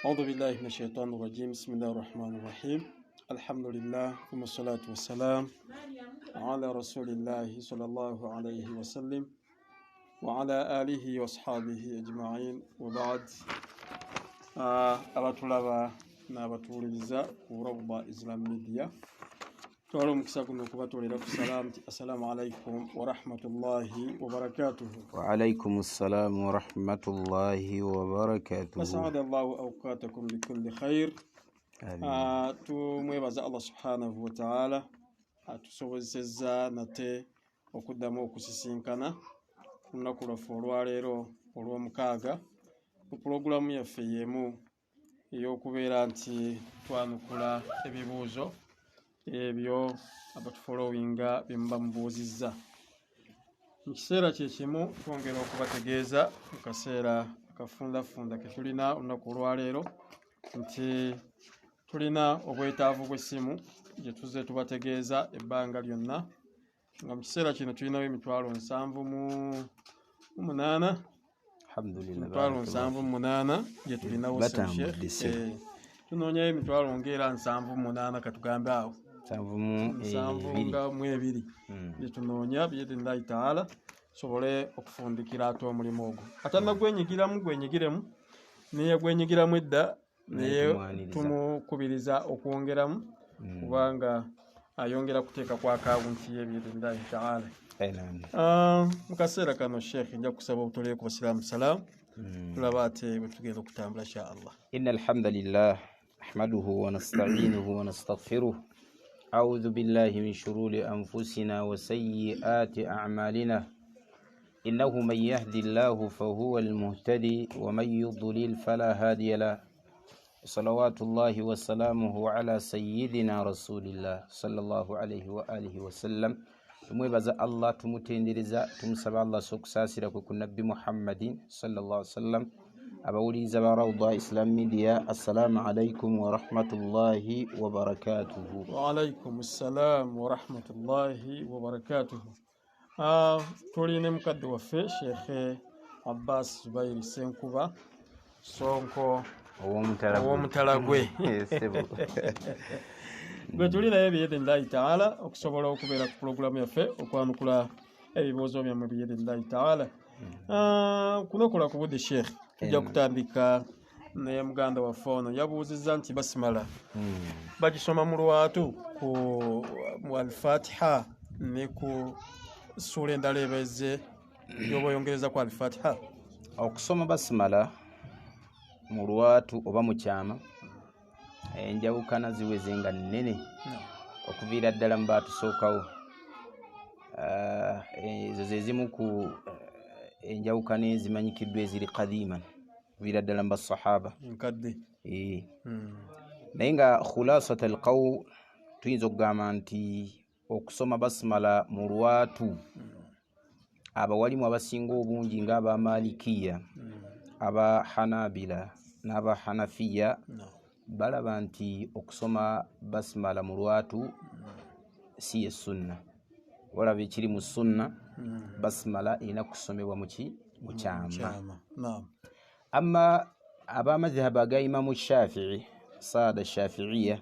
أعوذ بالله من الشيطان الرجيم بسم الله الرحمن الرحيم الحمد لله ثم الصلاة والسلام على رسول الله صلى الله عليه وسلم وعلى آله وأصحابه أجمعين وبعد abatulaba n'abatuwuliriza ku Rawda Islam Media twala omukisa guno okubatolera ku salamu nti assalamu alaikum wa rahmatullahi wa barakatuhu. Wa alaikum assalam wa rahmatullahi wa barakatuhu. As'ada Allahu awqatakum bi kulli khair. Tumwebaza Allah subhanahu wa ta'ala atusobozesezza nate okuddamu okusisinkana ku lunaku lwaffe olwaleero olw'omukaaga ku pulogulaamu yaffe y'emu ey'okubeera nti twanukula ebibuuzo ebyo abatufolowinga bye muba mubuuzizza. Mu kiseera kye kimu twongera okubategeeza mu kaseera akafundafunda ke tulina olunaku olwaleero nti tulina obwetaavu bw'essimu gye tuzze tubategeeza ebbanga lyonna nga mu kiseera kino tulinawo emitwalo 78 gye tulinawo tunoonyayo emitwalo ng'era 78 katugambe awo 72 gye tunoonya biidhinillahi taala tusobole okufundikira ate omulimu ogwo atanna gwenyigiremu naye gwenyigiramu edda naye tumukubiriza okwongeramu kubanga ayongera kuteeka ku akawunti ye biidhinillahi taala. Mu kaseera kano sheekh nja kusaba obutoleyo ku basiraamu salaamu tulaba ate bwe tugenda okutambula insha Allah. Innal hamdalillah nahmaduhu wa nasta'inuhu wa nastaghfiruh. أعوذ بالله من شرور أنفسنا وسيئات أعمالنا إنه من يهدي الله فهو المهتدي ومن يضلل فلا هادي له صلوات الله وسلامه على سيدنا رسول الله صلى الله عليه وآله وسلم. tumwebaza Allah tumutendereza tumusaba Allah sokusasira ku nabbi Muhammadin sallallahu alaihi wasallam. Abawuliza ba Rawda Islam Media, assalamu alaikum wa rahmatullahi wa barakatuhu. Wa alaikum assalam wa rahmatullahi wa barakatuhu. Tulina mukadde waffe Sheikh Abbas Zubair Senkuba Sonko ow'omutalagwe gwe tulinayo biidhinillahi taala okusobola okubeera ku pulogulaamu yaffe okwanukula ebibuuzo byammwe biidhinillahi taala. Kuno kola ku budde Sheikh tujja kutandika naye muganda waffe ono yabuuzizza nti basimala bagisoma mu lwatu ku al-Fatiha ne ku sura endala ebeze y'obayongereza ku al-Fatiha. Okusoma basimala mu lwatu oba mu kyama enjawukana ziweze nga nnene okuviira ddala mu baatusookawo. Ezo ze zimu ku enjawukana ezimanyikiddwa eziri qadiman okuviira ddala mu basahaba nkadde. Naye nga khulasat alqawl tuyinza okugamba nti okusoma basimala mu lwatu abawalimu abasinga obungi ng'aba Malikiya, aba Hanabila n'aba Hanafiya balaba nti okusoma basimala mu lwatu si ye sunna. Walaba ekiri mu sunna basimala erina kusomebwa mu kyama. Amma abamadhhabu aga Imamu Shafi'i Saada Shafi'iya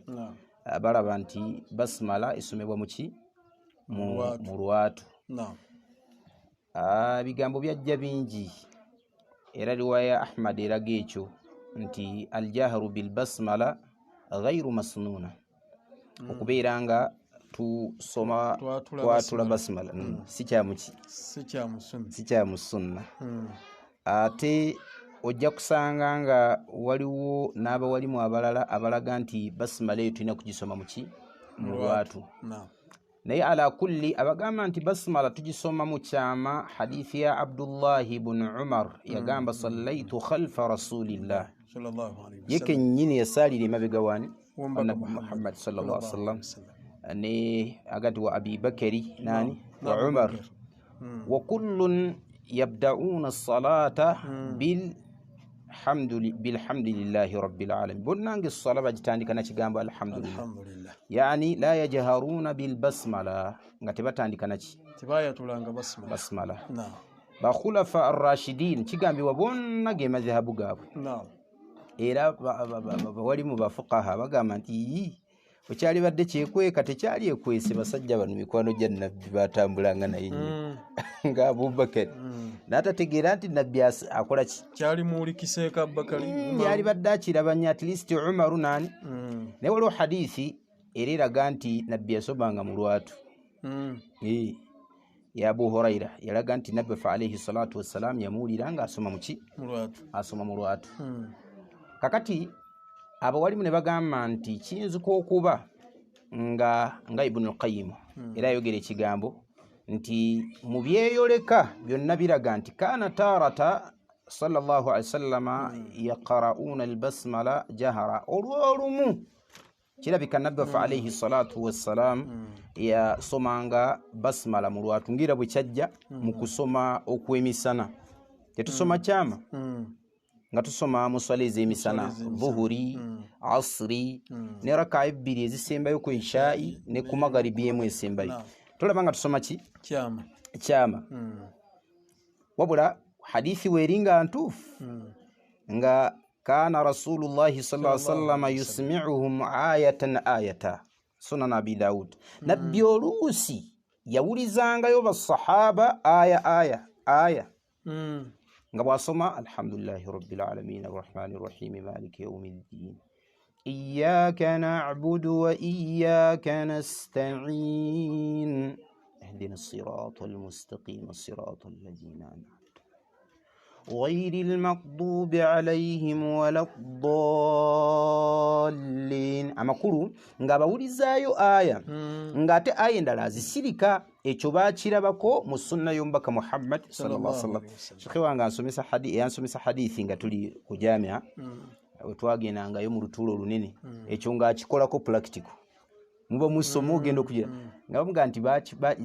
balaba nti basimala esomebwa mu lwatu. Bigambo byajja bingi era riwaya Ahmad eraga ekyo nti aljahru bil basmala ghayru masnuna, okubeera nga tusoma twatula basimala si kya musunna. Ate ojja kusanga nga waliwo n'abawalimu abalala abalaga nti basimala eyo tulina kugisoma mu lwatu. Naye ala kulli abagamba nti basimala tugisoma mu kyama, hadithi ya Abdullahi ibn Umar yagamba sallaitu khalfa rasulillah, ye kennyini yasaalira emabega wani Nabbi Muhammad sallallahu alaihi wasallam ne agati wa Abi Bakari nani wa Umar wa kullun yabda'una as-salata bilhamdulillahi rabbil alamin. Bonnange as-sala bagitandika na kigambo alhamdulillah, yani la yajharuna bil basmala, nga tebatandika naki tebayatulanga basmala. Ba khulafa ar-rashidin kigambibwa bonna ge madhhabu gaabwe era wali mu bafuqaha bagamba nti okyali badde kyekweka tekyali ekwese basajja bano mikwano gya nabbi batambulanga naye nnyo nga Abubakar n'atategeera nti nabbi akola ki kyali muwulikiseeko Abubakari yali badde akirabanya at least Umaru nani naye waliwo hadithi era eraga nti nabbi yasomanga mu lwatu ya Abu Huraira yalaga nti nabbi fa alayhi salatu wassalam yamuwulira nga asoma muki asoma mu lwatu kakati abawalimu ne bagamba nti kiyinzika okuba nga Ibn al-Qayyim era ayogera ekigambo nti mu byeyoleka byonna biraga nti kana tarata sallallahu alaihi wasallama yaqra'una al-basmala jahara olwolumu kirabika nabbi fa alayhi salatu wassalam yasomanga basmala mu lwatu ngira bwe kyajja mu kusoma okwemisana tetusoma kyama nga tusoma muswala ez'emisana dhuhuri asri ne raka ebbiri ezisembayo ku ishai ne ku magharibi emu esembayo tulaba nga tusoma ki kyama wabula hadithi weringa ntuufu nga kana rasulullahi sallallahu alaihi wasallam yusmi'uhum ayata sunan abi daud nabbi oluusi yawulizangayo basahaba aya nga bwasoma alhamdulillahi rabbil alamin arrahmanir rahim maliki yawmiddin iyyaka na'budu wa iyyaka nasta'in ihdinas siratal mustaqim siratal ladzina an'amta غير المغضوب عليهم ولا الضالين amakuru nga bawulizaayo aya ngate aya endala azisirika ekyo bakirabako mu sunna y'omubaka Muhammad sallallahu alaihi wasallam shekhe wange ansomesa hadithi nga tuli ku jamia wetwagendangayo mu lutuulo olunene ekyo nga akikolako practical muba musoma ogenda okugira nga bamuga nti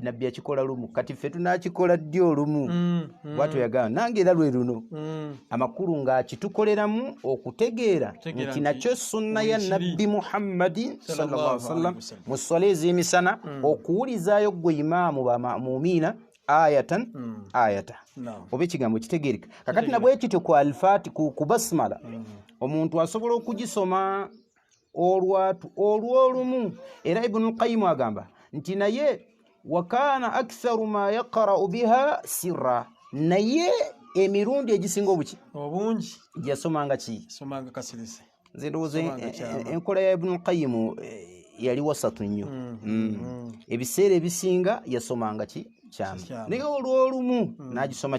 nabbi akikola lumu kati ffe tunakikola ddi olumu bwatyo yagamba nange era lwe luno amakulu nga akitukoleramu okutegeera nti nakyo sunna ya nabbi Muhammadin sallallahu alaihi wasallam mu swala ez'emisana okuwulizaayo gwe imaamu bamumiina ayata oba ekigambo kitegeereka kakati nabwe kityo ku alfaati ku basmala omuntu asobola okugisoma olwatu olwolumu era Ibn al-Qayyim agamba nti naye wakana aktharu ma yaqra'u biha sirra naye emirundi egisinga obungi yasomanga kasirisi nze ndowooza enkola ya Ibn al-Qayyim yali wasatu nnyo ebiseera ebisinga yasomanga kyama naye olwolumu n'agisoma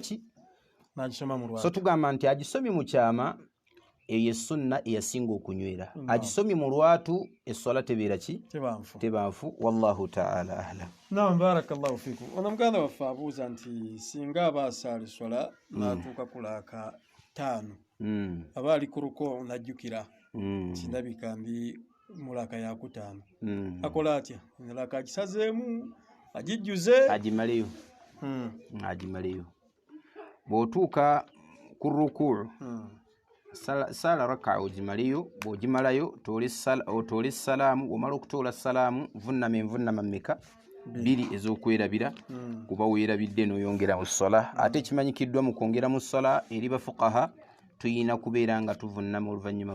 mu lwatu so tugamba nti agisomye mu kyama eyo sunna eyasinga okunywera agisomye mu lwatu eswala tebeera tebanfu wallahu ta'ala ahlam naam barakallahu fikum ono muganda waffe abuuza nti singa aba asaala swala n'atuuka ku laaka 5 aba ali ku ruko najjukira kindabika ndi mu laaka ya 5 akola atya laaka agisazeemu agijjuze agimaleyo bw'otuuka ku rukuu sala raka ojimaliyo bojimalayo otole salaamu omala okutola salaamu vunama mmeka biri ez'okwerabira kuba weerabidde n'oyongera mu ssola ate kimanyikiddwa mu kwongera mu ssola eri bafuqaha tuyina kubeera nga tuvunnama oluvannyuma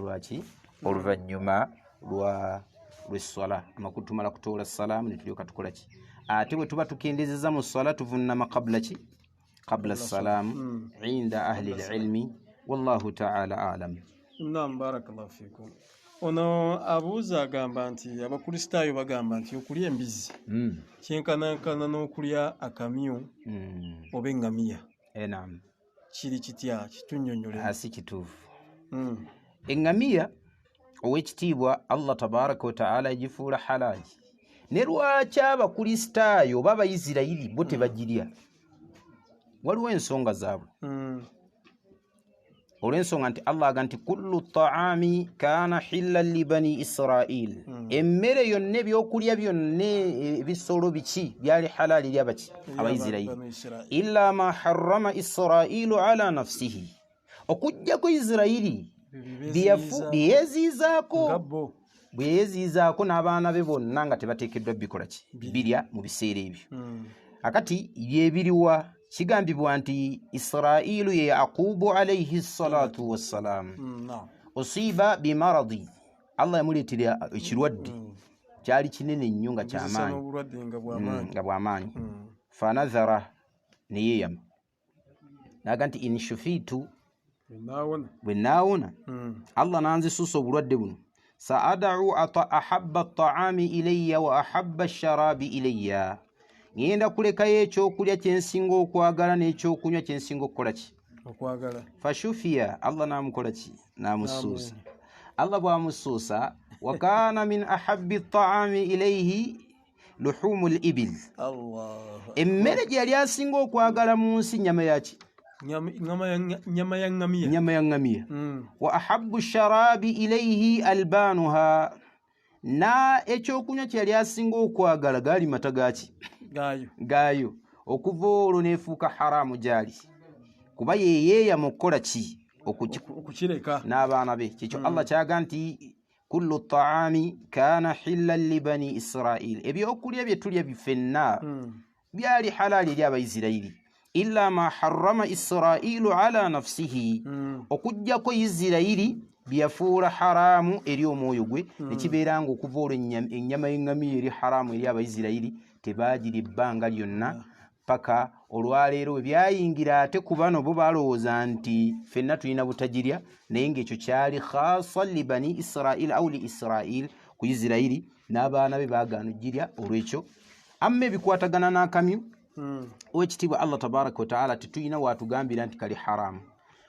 lw'essola amakulu tumala kutola salaamu ne tulyoka tukola ki ate bwe tuba tukendezeza mu ssola tuvunnama qabla salaamu inda ahli ilmi wallahu ta'ala alam. Naam barakallahu fikum. Ono abuuza agamba nti abakristaayo bagamba nti okulya embizi kyenkanankana n'okulya akamyu oba engamiya. Naam. Kiri kitya kitunnyonnyole? Asi kituufu. Engamiya ow'ekitiibwa Allah tabaraka wa ta'ala yagifuula halali. Ne lwaki abakristaayo oba abayisirayiri bo tebagirya? Waliwo ensonga zaabwe. olw'ensonga nti Allah aga nti kullu ta'ami kana hillan li bani Israil emmere yonna ebyokulya byonna ebisolo biki byali halali eri abaki abaisirayiri illa ma harrama Israilu ala nafsihi okujjako Isirayiri byeyeziizaako n'abaana be bonna nga tebateekeddwa bikola ki birya mu biseera ebyo akati byebiriwa kigambibwa nti Israilu ye Yaqubu alayhi salatu wassalam usiba bimaradi Allah yamuletera ekirwadde kyali kinene nnyo nga kyamaanyi nga bw'amaanyi fanazara niyeyama naga nti inshufitu bwe naawona Allah nanzisuusa obulwadde buno saadau ahabba at-ta'ami ilayya wa ahabba ash-sharabi ilayya ngenda kulekayo ekyokulya kyensinga okwagala n'ekyokunywa kyensinga okukola ki okwagala fashufiya Allah namukola ki namusuusa Allah bwamusuusa wa kana min ahabbi at-ta'ami ilayhi luhumu al-ibil emmere gye yali asinga okwagala mu nsi nyama yaki nyama ya ngamiya wa ahabbu ash-sharabi ilayhi albanuha na ekyokunywa kye yali asinga okwagala gaali mata gaki gaayo okuva olwo neefuuka haramu gyali kuba yeyeeya mu kukola ki okukireka n'abaana be kyekyo Allah kyaga nti kullu taami kaana hillan li bani israil ebyokulya bye tulya biffenna byali halaali eri abaisirayiri illa ma harrama israilu ala nafsihi okujjako isirayiri byafuula haramu eri omwoyo gwe nekibeera nga okuva olwo ennyama y'eŋŋamiya eri haramu eri abaisirayiri tebagira ebbanga lyonna paka olwaleero we byayingira ate ku bano bo balowooza nti ffenna tulina butagirya naye ng'ekyo kyali khasa li bani israil au li israil ku isirayiri n'abaana be baagaana ogirya olw'ekyo amma ebikwatagana n'akamyu owekitiibwa Allah tabaraka wataala tetulina watugambira nti kali haramu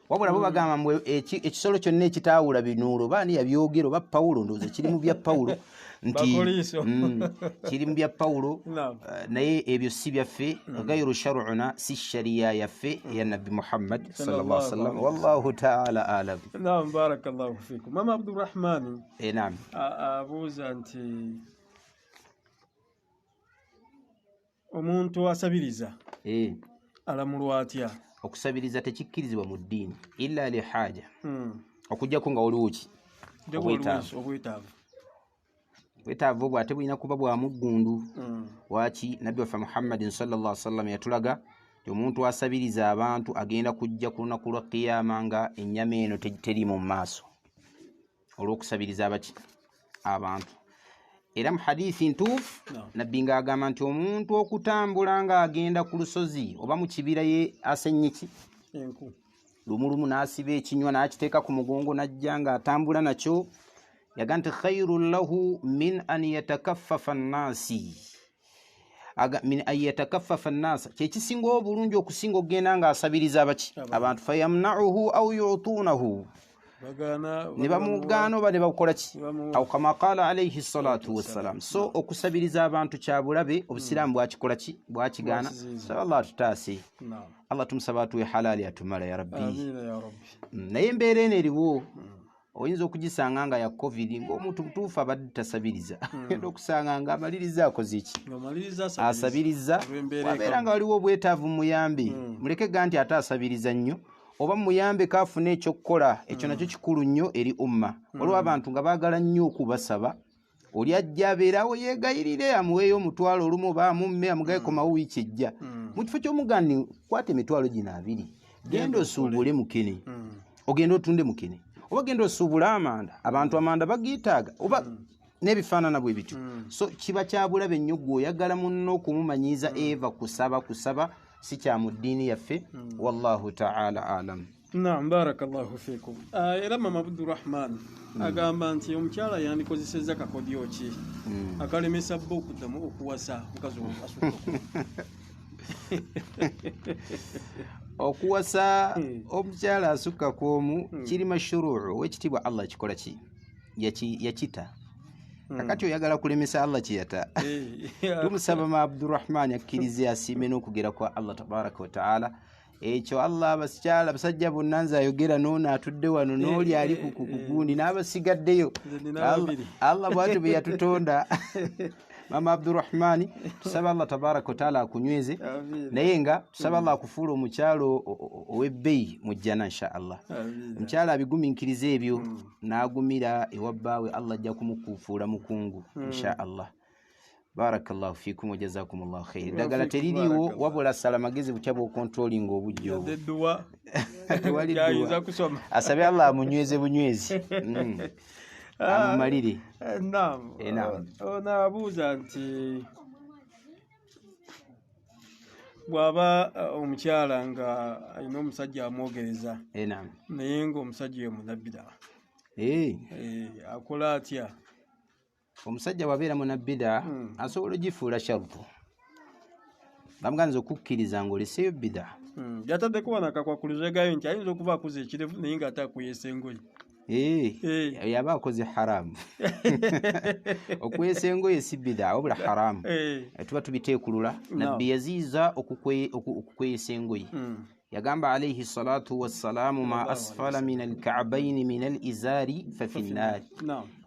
wabula bo bagamba mbwe ekisolo kyonna ekitaawula binuulo baani yabyogera oba Pawulo ndowooza kiri mu bya Pawulo nti kiri mu bya Pawulo naye ebyo si byaffe gayru shar'una si shariya yaffe ya Nabi Muhammad sallallahu alaihi wasallam wallahu ta'ala alam. Naam, barakallahu fikum. Mama Abdurrahman naam abuuza nti omuntu asabiriza alamulwa atya? Okusabiriza tekikkirizibwa mu ddiini illa li haja okujjako nga waliwo ki obwetaavu obwo ate bulina kuba bwa muggundu waki nabbi waffe Muhammadin sallallahu alaihi wasallam yatulaga omuntu asabiriza abantu agenda kujja ku lunaku lwa qiyama nga ennyama eno terimu mu maaso olw'okusabiriza abaki abantu. Era mu hadithi ntuufu nabbi ng'agamba nti omuntu okutambula ng'agenda ku lusozi oba mu kibira ye asennyiki lumulumu n'asiba ekinywa n'akiteeka ku mugongo n'ajja ng'atambula nakyo yaga nti khairun lahu min an yatakaffafa annaasi kyekisinga obulungi okusinga okugenda ng'asabiriza abaki abantu fayamna'uhu au yu'tuunahu ne bamugaana oba ne bakola ki aw kama qaala alayhi salatu wassalam. So okusabiriza abantu kya bulabe obusiraamu bwakikola ki bwakigaana. Allah atutaase Allah tumusaba atuwe halaali atumala ya rabbi. Naye embeera eno eriwo oyinza okugisanga nga ya covid ng'omuntu mutuufu abadde tasabiriza genda okusanga nga amaliriza akoze eki asabiriza wabeera nga waliwo obwetaavu muyambe muleke ga nti ate asabiriza nnyo oba muyambe kaafuna ekyokukola ekyo nakyo kikulu nnyo eri umma. Waliwo abantu nga baagala nnyo okubasaba oli ajja abeerawo yeegayirire amuweeyo omutwalo olumu oba amumme amugayekomawo wiiki ejja mu kifo ky'omugandi kwata emitwalo gino 2 genda osuubule mukene ogenda otunde mukene oba genda osuubule amanda abantu amanda bagiitaaga oba n'ebifaanana bwe bityo. So kiba kya bulabe nnyo gwe oyagala munno okumumanyiiza eva kusaba si kya mu ddiini yaffe wallahu ta'ala alam. Naam, barakallahu fikum. Era Mama Abdurrahman agamba nti omukyala yandikozesezza kakodyo ki akalemesa bbo okuddamu okuwasa mukazi asukka okuwasa omukyala asukka kw'omu kiri mashuruu wekitiibwa Allah kikola ki yakita kakati oyagala kulemesa Allah kiyata tumusaba ma Abdurrahman akkirize asiime n'okugera kwa Allah tabaraka wa ta'ala ekyo Allah abasajja bonna nze ayogera n'ono atudde wano n'oli ali ku kugundi n'abasigaddeyo Allah bw'atyo bwe yatutonda. Mama Abdurrahman tusaba Allah tabaraka wa ta'ala akunyweze naye nga tusaba Allah akufuula omukyalo ow'ebbeeyi mu jjana insha Allah. Omukyala abigumiikiriza ebyo n'agumira ewabbaawe Allah ajja kumukufuula mukungu insha Allah. barakallahu fikum wa jazakumullahu khair. Dagala teririwo wabula sala magezi bukyabo controlling obujjo. Dedduwa. Tewali Yayiza kusoma. Asabe Allah amunyweze bunywezi. Amumalire. Naam. Naam. Ona abuuza nti bw'aba omukyala nga alina omusajja amwogereza. Naam. Naye ng'omusajja oyo munabbida. Akola atya? Omusajja bw'abeera munabbida asobola ogifuula sharutu. Bamuganza okukkiriza ng'oleseeyo bbida. Yataddeko wano akakwakulizegayo nti ayinza okuba akuza ekirevu naye ng'ate akuyesa engoye. Yaba akoze haramu. Okwesa engoye si bbida wabula haramu. Tuba tubiteekulula. Nabbi yaziiza okukweyesa engoye. Yagamba alayhi salatu wassalamu ma asfala min alka'bayn min alizari fa fi nnaari.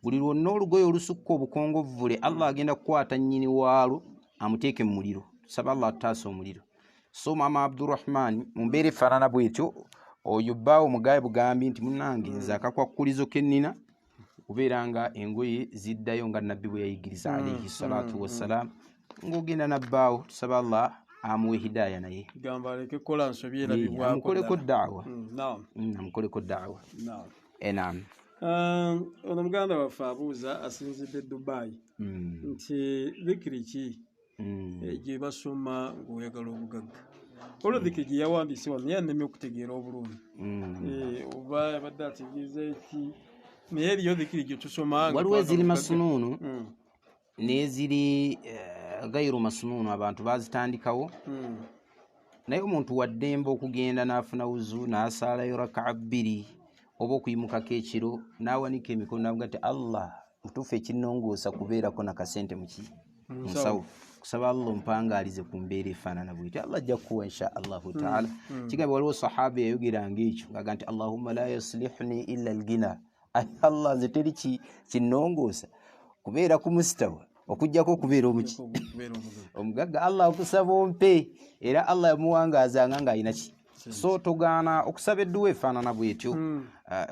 Buli lwonna olugoye olusukka obukongovvule Allah agenda kukwata nnyini waalo amuteeke mu muliro. Tusaba Allah ataasa omuliro. So Mama Abdurrahman mu mbeera efaanana bwetyo oyo bbaawo mugaye bugambi nti munnange nze akakwakulizo ke nnina kubeera nga engoye ziddayo nga nabbi bwe yayigiriza alayhi salatu wassalamu ng'ogenda nabbaawo. Tusaba Allah amuwe hidaya naye gamba aleke kola nsobi erabibwako amukoleko daawa. amukoleko daawa. Naam. Ono muganda waffe abuuza asinzidde Dubai nti dhikiri ki gye basoma ng'oyagala obugagga. Olwo dhikiri gye yawandiise wano naye anemye okutegeera obulungi oba yabadde ategeeza eki naye eriyo dhikiri gye tusoma waliwo eziri masunuunu n'eziri gairu masunuunu abantu bazitandikawo naye omuntu waddemba okugenda n'afuna wuzu n'asaalayo raka'a 2 oba okuyimukako ekiro n'awanika emikono n'avuga nti Allah mutuufu ekinnongoosa kubeerako nakasente musawo kusaba Allah ompangaalize ku mbeera efaanana bw'etyo Allah ajja kukuwa insha Allahu taala. Kigamba waliwo sahaba yayogeranga ekyo ng'aga nti Allahumma la yuslihni illa alghina. Allah nze teri kinnongoosa kubeera ku mustawa okujjako okubeera omugagga. Allah okusaba ompe era Allah yamuwangaazanga ng'alina ki. So togaana okusaba edduwa efaanana bwetyo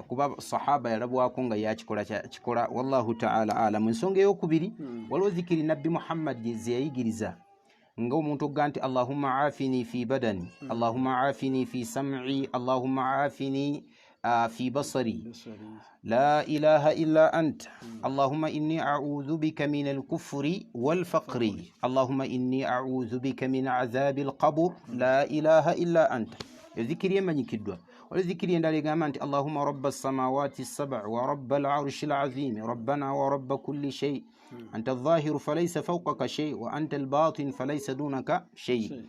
kuba sahaba yalabwako nga yakikola wallahu taala alamu. Ensonga ey'okubiri waliwo zikiri nabbi Muhammad ze yayigiriza ng'omuntu ogga nti Allahumma aafini fi badani, Allahumma aafini fi sam'i, Allahumma aafini في بصري لا إله إلا أنت اللهم إني أعوذ بك من الكفر والفقر اللهم إني أعوذ بك من عذاب القبر لا إله إلا أنت. ذكر يمن كدوا والذكر يندل أنت اللهم رب السماوات السبع ورب العرش العظيم ربنا ورب كل شيء أنت الظاهر فليس فوقك شيء وأنت الباطن فليس دونك شيء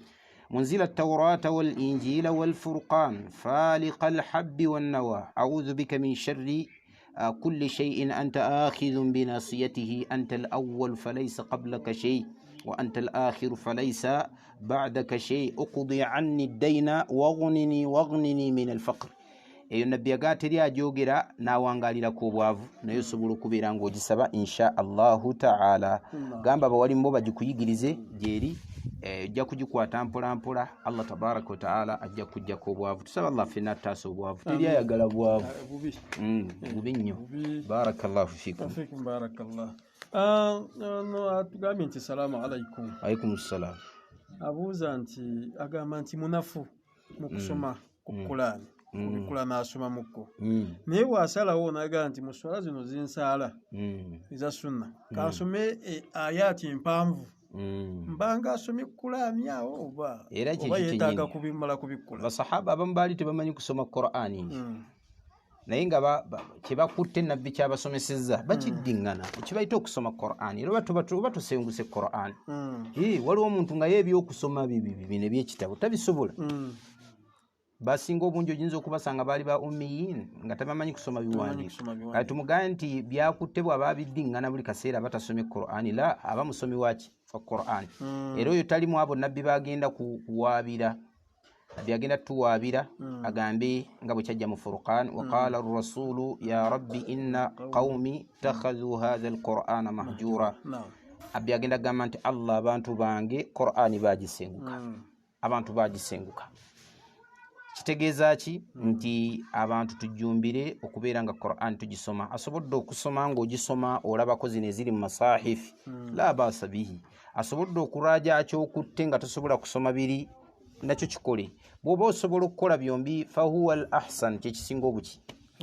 منزل التوراة والإنجيل والفرقان فالق الحب والنوى أعوذ بك من شر كل شيء أنت آخذ بناصيته أنت الأول فليس قبلك شيء وأنت الآخر فليس بعدك شيء أقضي عني الدين واغنني من الفقر. Eyo nabbi yagaateri ajoogera n'awangalirako obwavu naye osobola okubeera ng'ogisaba insha Allahu taala. Gamba bawali mbo bagikuyigirize gyeri ojja kugikwata mpola mpola Allah tabaraka wa taala ajja kujjako obwavu. Tusaba Allah ffenna attaasa obwavu teri ayagala bwavu bubi nnyo. Barakallahu fikum. Barakallah. Atugambye nti salaamu alaikum. Alaikum salaam. Abuuza nti agamba nti munafu mu kusoma ku Qur'ani kubikula n'asoma mukko naye bw'asalawo n'agamba nti mu swala zino zinsaala eza sunna kansome ayati empanvu mbanga asomye Qur'ani awo oba yeetaaga kubimala kubikula. Basahaba abamu baali tebamanyi kusoma Qur'ani naye nga kyebakutte nabbi kyabasomesezza bakiddiŋŋana ekibayita okusoma Qur'ani era oba tusenguse Qur'ani. Waliwo omuntu nga yeebyokusoma bino ebyekitabo tabisobola basinga obungi oyinza okubasanga baali ba ummiyin nga tabamanyi kusoma biwandiiko kale tumugaye nti byakutte bw'aba biddiŋŋana buli kaseera batasomye Qur'ani la aba musomi waki wa Qur'ani. Era oyo talimu abo nabbi bagenda kuwaabira nabbi agenda tuwaabira agambe nga bwe kyajja mu Furqan wa qala ar-rasulu ya rabbi inna qaumi takhadhu hadha al-Qur'ana mahjura. Abbi agenda gamba nti Allah abantu bange Qur'ani bagisenguka abantu bagisenguka. kitegeeza ki nti abantu tujjumbire okubeera nga Qur'an tugisoma. Asobodde okusoma ng'ogisoma olabako zino eziri mu masahifi la baasa bihi. Asobodde okuraaja kyokutte nga tosobola kusoma biri nakyo kikole. Bw'oba osobola okukola byombi fahuwa al ahsan, kyekisinga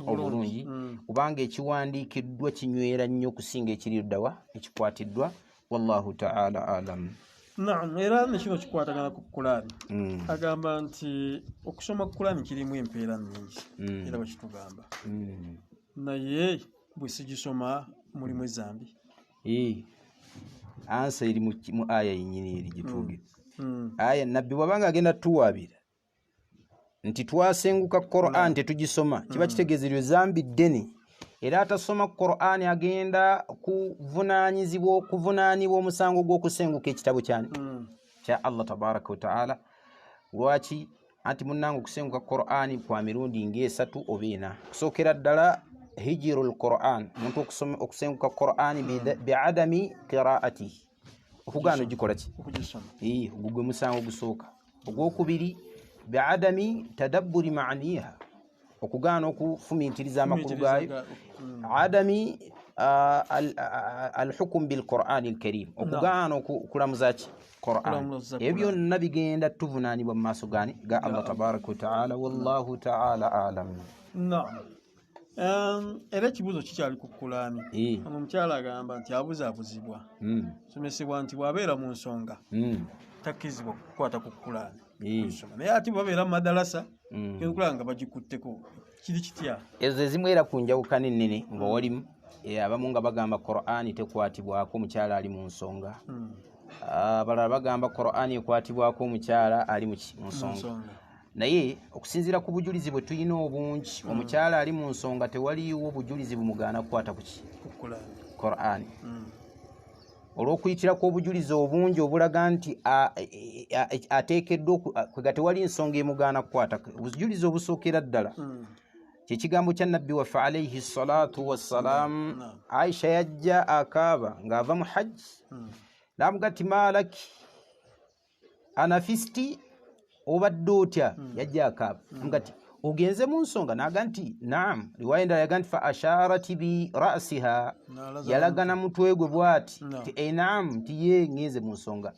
obulungi kubanga ekiwandiikiddwa kinywera nnyo okusinga ekiri ddawa ekikwatiddwa. Wallahu ta'ala alam. Naam, era nekino kikwatagana ku Qur'an. Agamba nti okusoma Qur'an kirimu empeera nnyingi era bakitugamba. Naye bwe sigisoma mulimu ezambi. Ansa eri mu aya yennyini eri gitwogera. Aya nabbi bw'abanga agenda tuwaabira nti twasenguka Qur'an tetugisoma kiba kitegeeza eryo zambi ddene. Era atasoma Qur'an agenda kuvunaanibwa omusango gw'okusenguka ekitabo kya Allah tabaraka wa ta'ala. Lwaki? Anti munnange okusenguka Qur'an kwa mirundi ng'esatu oba ena. Kusookera ddala hijirul Qur'an, omuntu okusenguka Qur'an bi'adami qira'atihi, okugaana ogikola ki? Gugwe musango gusooka. Ogwokubiri bi'adami tadabburi ma'aniha, okugaana okufumiitiriza amakulu gaayo. Adami alhukum bil Qur'an al Karim, okugaana okulamuza ki Qur'an. Ebyo byonna bigenda tuvunaanibwa mu maaso ga Allah tabaraka wa ta'ala. Wallahu ta'ala alam. Era ekibuuzo kikyali ku Qur'an. Omukyala agamba nti abuzaabuzibwa somesebwa nti bw'abeera mu nsonga takkizibwa kukwata ku Qur'an. Naye ati babeera mu madarasa enkulanga nga bagikutteko kiri kitya? Ezo ezimu era ku njawukana ennene ng'olimu abamu nga bagamba Qur'an tekwatibwako omukyala ali mu nsonga, abalala bagamba Qur'an ekwatibwako omukyala ali mu nsonga. Naye okusinziira ku bujulizi bwe tulina obungi, omukyala ali mu nsonga tewaliiwo obujulizi bumugaana kukwata ku Qur'an. Olw'okuyitira kw'obujulizi obungi obulaga nti ateekeddwa kwega tewali nsonga emugaana kukwata. Obujulizi obusookera ddala kyekigambo kya nabbi waffe alayhi salatu wassalamu. Aisha yajja akaaba ng'ava mu hajji, n'amuga ti maalaki anafisti, obadde otya? Yajja akaaba amuga ti ogenze mu nsonga? N'aga nti naam. Riwaya endala yaga nti fa asharati bi ra'siha, yalagana mutwe gwe bw'ati ti naam, nti ye ngenze mu nsonga.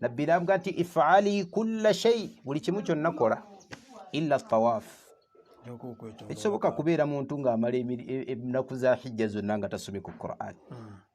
Nabbi n'amuga nti if'ali kulla shay, buli kimu kyonna kola illa tawaf. Ekisoboka kubeera muntu ng'amala ennaku za hijja zonna nga tasomye ku Qur'an.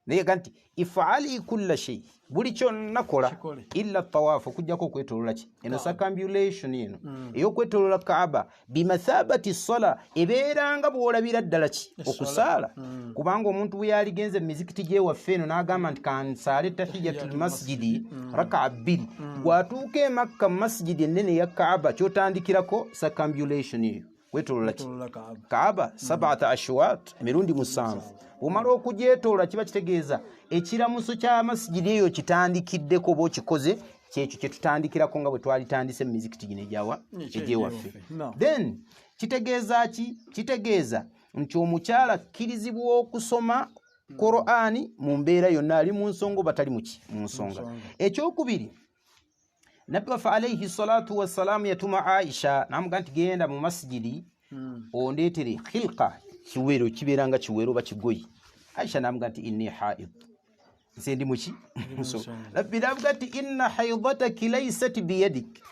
Naye yaga nti if'ali kulla shay, buli kyonna kola illa tawaf, okujjako okwetolola ki? Eno circumambulation eno ey'okwetolola Kaaba bimathabati sala, ebeeranga bw'olabira ddala ki? Okusaala. Kubanga omuntu bwe yaligenze mu mizikiti gy'ewaffe eno n'agamba nti kansaale tahiyatul masjidi raka'a 2, bw'atuuka e Makka mu masjidi ennene ya Kaaba ky'otandikirako circumambulation eyo, kwetolola ki? Kaaba 7 ashwat, emirundi 7. Omala okugyetoola kiba kitegeeza ekiramuso kya masjidi eyo kitandikiddeko oba okikoze, kyekyo kye tutandikirako nga bwe twalitandise mu mizikiti gino egyewaffe. Then kitegeeza ki? Kitegeeza nti omukyala akkirizibwa okusoma Qur'ani mu mbeera yonna, ali mu nsonga oba tali mu nsonga. Ekyokubiri, nabbi waffe alayhi salatu wassalamu yatuma Aisha n'amuga nti genda mu masjidi ondeetere khilqa, kiwero kibeera nga kiwero oba kigoyi. Aisha n'amuga nti inni haid, nse ndi muki? Nabbi n'amuga nti inna haidataki laysat biyadik,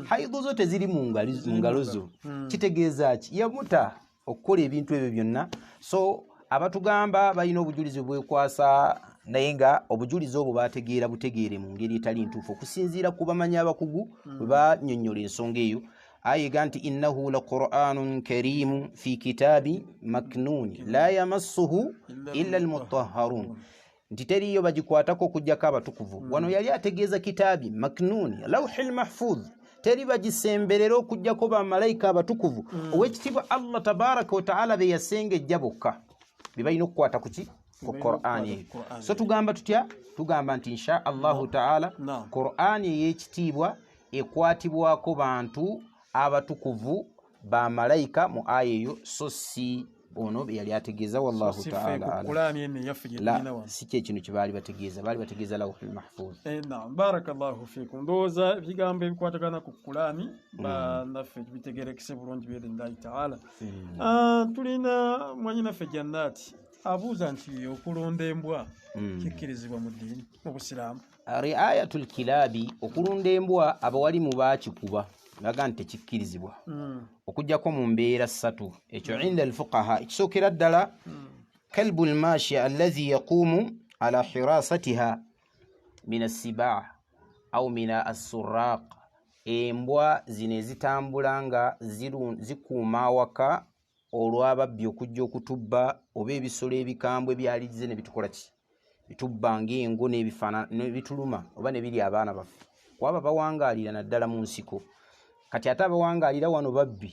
haidu zo teziri mu ngalo zo. Kitegeeza ki? Yamuta okukola ebintu ebyo byonna. So abatugamba balina obujulizi bwekwasa, naye nga obujulizi obwo bategeera butegeere mu ngeri etali ntuufu okusinziira ku bamanyi abakugu bwe bannyonnyola ensonga eyo. Ayiga nti innahu la Qur'anun karimu fi kitabi maknuni la yamassuhu illa almutahharun, nti teriyo bagikwatako okujjako abatukuvu. Wano yali ategeeza kitaabi maknuni lawhil mahfudh, teri bagisemberera okujjako bamalayika abatukuvu. Owekitiibwa Allah tabaraka wa ta'ala be yasengejja bokka be balina okukwata kuki? Ku Qur'ani. So tugamba tutya? Tugamba nti insha Allahu ta'ala Qur'ani ey'ekitiibwa ekwatibwako bantu abatukuvu ba malayika mu aya eyo, so si ono yali ategeeza wallahu ta'ala ala si kye kino kye baali bategeeza lawhul mahfuz. Naam, barakallahu fikum. Ndowooza ebigambo ebikwatagana ku Qur'ani bannaffe bitegeerekese bulungi biidhnillahi ta'ala. Tulina mwanyinaffe Jannati abuuza nti okulunda embwa kikkirizibwa mu ddiini mu Busiraamu? Riayatul kilaabi, okulunda embwa abawalimu baakikuba baga nti tekikkirizibwa okuggyako mu mbeera ssatu. Ekyo inda alfuqaha ekisookera ddala kalbu lmashi allazi yaquumu ala hirasatiha min assibaa au min assuraq, embwa zino ezitambula nga zikuuma awaka olw'ababbi okujja okutubba oba ebisolo ebikambwe byalize ne bitukola ki bitubba ng'engo nebituluma oba ne biri abaana baffe kwaba bawangaalira naddala mu nsiko. Kati ate abawangaalira wano babbi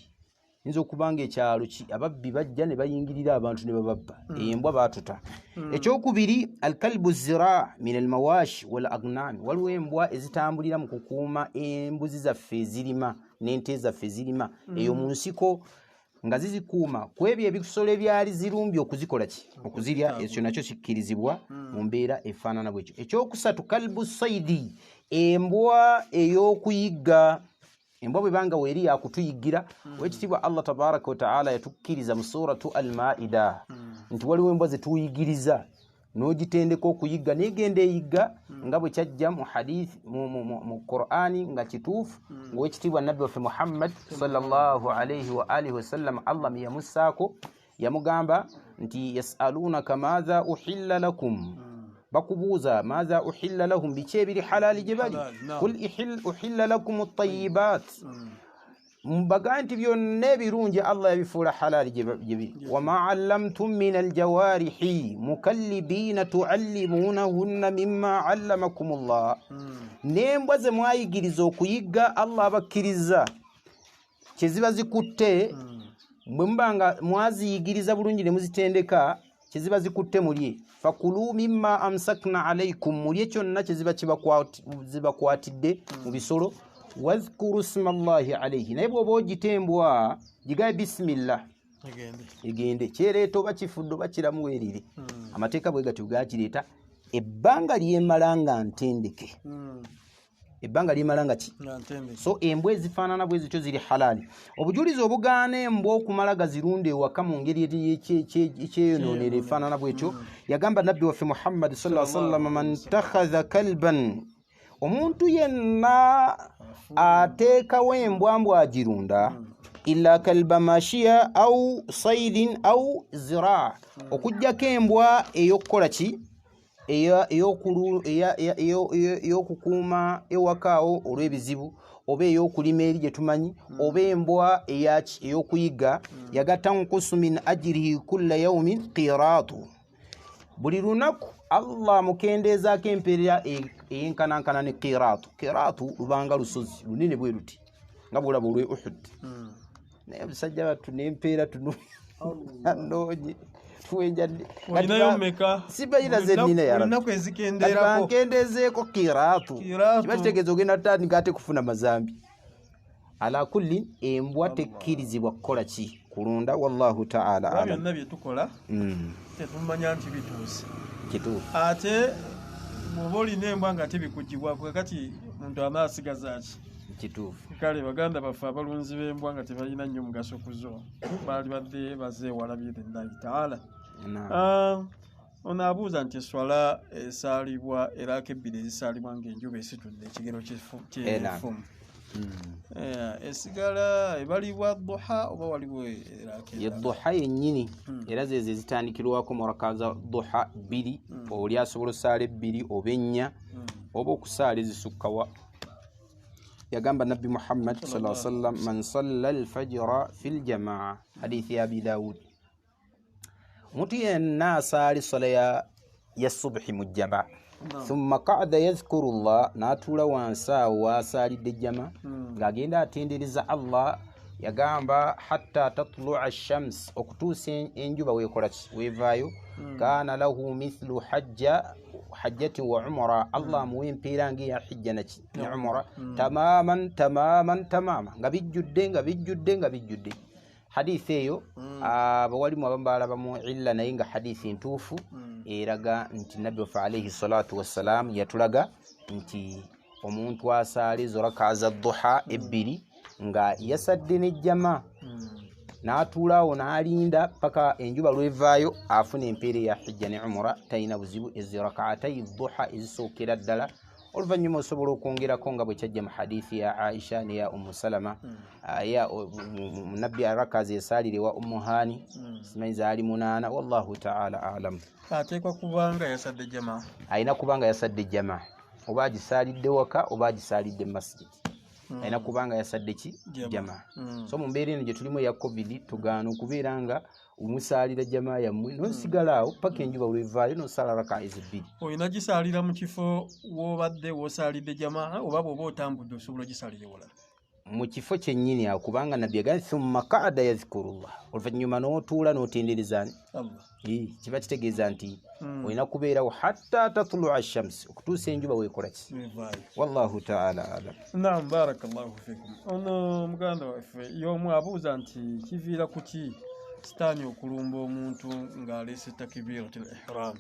yinza okubanga ekyalo ababbi bajja ne bayingirira abantu ne bababba, embwa batuta. Ekyokubiri alkalbu zira min almawashi wal agnami, waliwo embwa ezitambulira mu kukuuma embuzi zaffe ezirima n'ente zaffe ezirima eyo mu nsiko nga zizikuuma ku ebyo ebisolo ebyali zirumbye okuzikola ki okuzirya. Ekyo nakyo kikkirizibwa mu mbeera efaanana bwekyo. Ekyokusatu kalbu saidi, embwa ey'okuyigga. Embwa bwe banga weeri yakutuyigira, wekitiibwa Allah tabaraka wa ta'ala yatukkiriza mu suratu al-Maida nti waliwo embwa zetuyigiriza n'ogitendeka okuyigga n'egenda eyigga nga bwe kyajja mu hadith mu Qur'ani nga kituufu. Ng'owekitiibwa nabbi waffe Muhammad sallallahu alayhi wa alihi wasallam Allah yamussaako yamugamba nti yasalunaka madha uhilla lakum, bakubuuza madha uhilla lahum, biki ebiri halali gye bali, kul uhilla lakum at-tayyibat, mbaga nti byonna ebirungi Allah yabifuula halali gye biri. Wama allamtum min aljawarihi mukallibina tuallimunahunna mimma allamakum Allah, n'embwa ze mwayigiriza okuyigga Allah abakkiriza kyeziba zikutte, bwe mubanga mwaziyigiriza bulungi ne muzitendeka kyeziba zikutte mulye. Fakulu mimma amsakna alaykum, mulye kyonna kyeziba zibakwatidde mu bisolo. Wadhkuru smallahi alayhi, naye bw'oba ogitembwa gigaye bisimillah egende, kyereeta oba kifudde oba kiramu weerire. Amateeka bwe gatyo gakireeta. Ebbanga lyemala nga ntendeke, ebbanga lyemala nga ki. So embwa ezifaanana bwe zityo ziri halali. Obujulizi obugaana embwa okumala gazirunda ewaka mu ngeri ekyeyonoonera efaanana bwetyo, yagamba nabbi waffe Muhammad sallallahu alaihi wasallam, man takhadha kalban, omuntu yenna ateekawo embwa mbwagirunda, illa kalba mashiya au saidin au zira, okujjako embwa ey'okukola ki ey'okukuuma ewakaawo olw'ebizibu, oba ey'okulima eri gye tumanyi, oba embwa ey'okuyigga, yagatta nkusu min ajrihi kulla yawmin qiraatu, buli lunaku Allah mukendeezaako empeera eyenkanankana ne qiraatu. Qiraatu lubanga lusozi lunene bwe luti nga bwolaba olw'e Uhud. Naye abasajja battu n'empeera tunoonye sibayira zenina yabankendezeeko qiraatu, kiba kitegeeza ogenda tutandika ate kufuna mazambi. Ala kulli, embwa tekkirizibwa kukola ki kulunda. Wallahu ta'ala alam. Byonna bye tukola tetumanya nti bituuse kituufu. Ate bw'oba olina embwa nga tebikugibwako, kati muntu anaasigaza ki? Kituufu. Kale baganda baffe abalunzi b'embwa nga tebalina nnyo mugaso ku zo, baali badde bazeewala biidhnillahi ta'ala. Ono abuuza nti eswala esaalibwa eraka ebbiri ezisaalibwa ng'enjuba esitudde ekigero ky'efumu, esigala ebalibwa duha oba waliwo eraka duha yennyini? Era zezo ezitandikirwako mu raka za duha bbiri, oli asobola osaala ebbiri oba ennya oba okusaala ezisukkawa. Yagamba nabbi Muhammad sallallahu alaihi wasallam, man salla al-fajra fil jamaa, hadithi ya Abi Dawud, omuntu yenna asaali swala ya subhi mu jamaa, thumma qa'ada yadhkuru Allah, n'atuula wansi awo wasaalidde ejjama ng'agenda atendereza Allah, yagamba hatta tatlu'a ash-shams, okutuusa enjuba weekola ki weevaayo, kaana lahu mithlu hajjati wa umra, Allah amuwa empeera ng'eya hijja ne umra, tamaman nga bijjudde. hadithi eyo abawalimu abamu balabamu illa naye nga hadithi ntuufu eraga nti nabbi waffe alayhi salatu wassalam yatulaga nti omuntu asaaliza raka za duha ebbiri nga yasadde nejjama n'atuulaawo n'alinda paka enjuba lwevaayo afuna empeera ya hijja ne umra talina buzibu ezirakaatayi duha ezisookera ddala oluvannyuma osobola okwongerako nga bwe kyajja mu hadithi ya Aisha ne ya Ummu Salama nabbi raka zesaalire wa Ummu Hani simanyi zaali 8 wallahu ta'ala alam ateekwa kubanga yasadde jamaa ayina kubanga yasadde jamaa oba agisaalidde waka oba agisaalidde masjid ayina kubanga yasadde ki jamaa so mu mbeera eno gye tulimu eya covid tugaana okubeera nga omusaalira jamaa yammwe nosigala awo paka enjuba lwevaayo nosala raka ezibbiri oyina gisaalira mu kifo wobadde wosaalidde jamaa oba bwoba otambudde osobola gisaalira ewalala mu kifo kyennyini awo kubanga nabbi yagambye thumma qaada yadhkurullah oluvannyuma n'otuula n'otenderezani kiba kitegeeza nti olina kubeerawo hatta tatlua shamsi okutuusa enjuba weekolaki wallahu taala alam. Naam, barakallahu fikum. Ono muganda waffe y'omu abuuza nti kiviira ku ki sitaani okulumba omuntu ng'aleese takbiratul ihram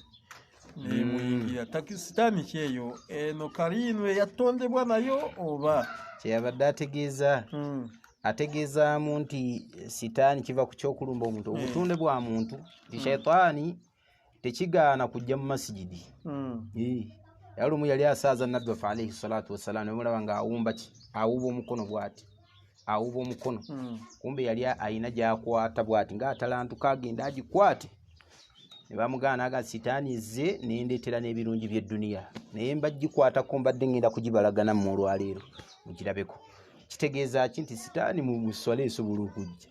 nemuyingira sitaani kyeyo eno kaliinu eyatondebwa nayo oba kyeyabadde ategeezaamu nti sitaani kiva ku kyokulumba omuntu obutonde bwa muntu shaitaani tekigaana kujja mu masijidi yalumu yali asaaza nabbi waffe alayhi salatu wassalam nemulaba nga awumba ki awuba omukono bw'ati awuba omukono kumbe yali ayina gyakwata bw'ati ng'atalantuka agenda agikwate ne bamugaana aga sitaani ze nendeetera n'ebirungi by'edduniya naye mbagikwatako mbadde ngenda kugibalagana mu olwaleero mukirabeko kitegeeza ki nti sitaani mu swala esobola okujja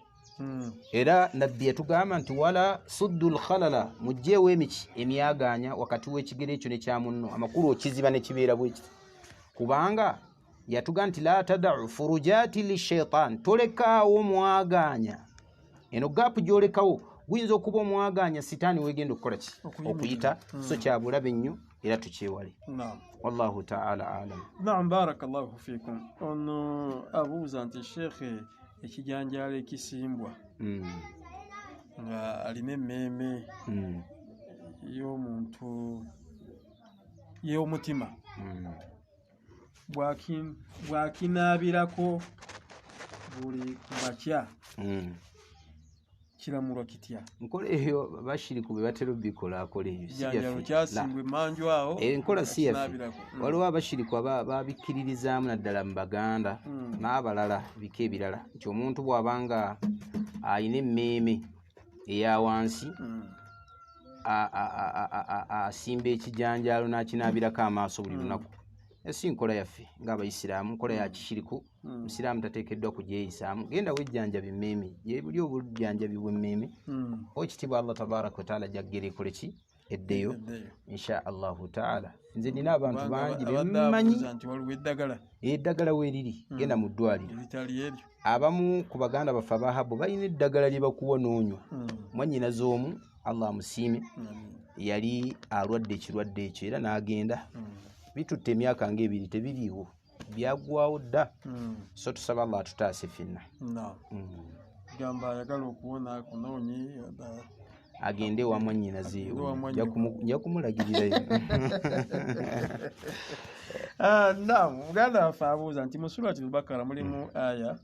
era nabbi yatugamba nti wala suddul khalala mujjeewo emyaganya wakati w'ekigere ekyo ne kya munno amakulu okiziba ne kibeera bwe kiti kubanga yatuga nti la tadau furujati lishaitan tolekaawo mwaganya eno gaapu gyolekawo guyinza okuba omwaganya sitaani wegenda okukola ki okuyita so kyabulabe nnyo era tukyewale. wallahu taala alam. Naam, barakallahu fikum. Ono abuuza nti shekhe ekijanjaalo ekisimbwa nga alina emmeeme y'omuntu y'omutima bwakinaabirako buli kumakya kiramulwa kitya? Nkola eyo bashiriku be batera bikola akola eyo sijafe kyasimbwe manju awo enkola si yafe waliwo abashiriku babikiririzaamu naddala mu Baganda n'abalala bika ebirala nti omuntu bw'abanga ayina emmeeme eya wansi asimba ekijanjaalo n'akinaabirako amaaso buli lunaku. Si nkola yaffe ng'Abayisiraamu, nkola ya kishiriku. Musiraamu tateekeddwa kugyeyisaamu. Genda wejjanjabi emmeeme, buli obujjanjabi bw'emmeeme ekitiibwa Allah tabaraka wa taala jaggera ekole ki eddeyo insha Allahu taala. Nze nina abantu bangi bemmanyi eddagala weeriri genda mu ddwaliro. Abamu ku Baganda baffe abahabbo balina eddagala lye bakuwa n'onywa. Mwannyinaze omu Allah amusiime yali alwadde ekirwadde ekyo era n'agenda bitutte emyaka ng'ebiri tebiriiwo byaggwawo dda. So tusaba Allah atutaase ffenna. Gamba ayagala okuwona kunoonyi agende wa mwannyinaze nja kumulagirirayo. Naam, muganda waffe abuuza nti mu Suratul Bakara mulimu aya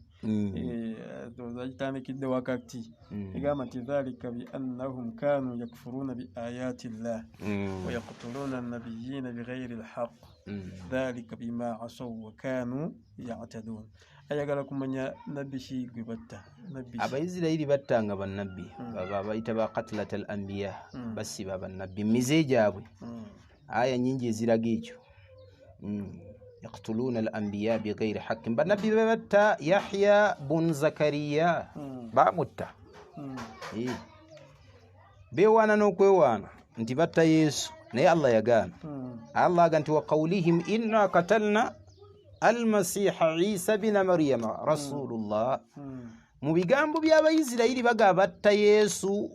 zagitandikidde wakati egamba nti dhalika biannahum kanu yakfuruna biayati llah wayaqtuluna annabiyina bighayri lhaq dhalika bima asaw wa kanu ya'tadun. Ayagala kumanya nabbi ki gwe batta? Abaisirayiri battanga bannabbi bayita ba qatlatal anbiya basiba bannabbi mize gyabwe. Aya nyingi eziraga ekyo يقتلون الأنبياء بغير حق. بنبي بمتى يحيى بن زكريا بامتا بيوانا نوكويوانا انت بتا يسوع ني الله يقال الله قال وقولهم إنا قتلنا المسيح عيسى بن مريم رسول الله مبيغامبو by'Abayisirayiri baga batta Yesu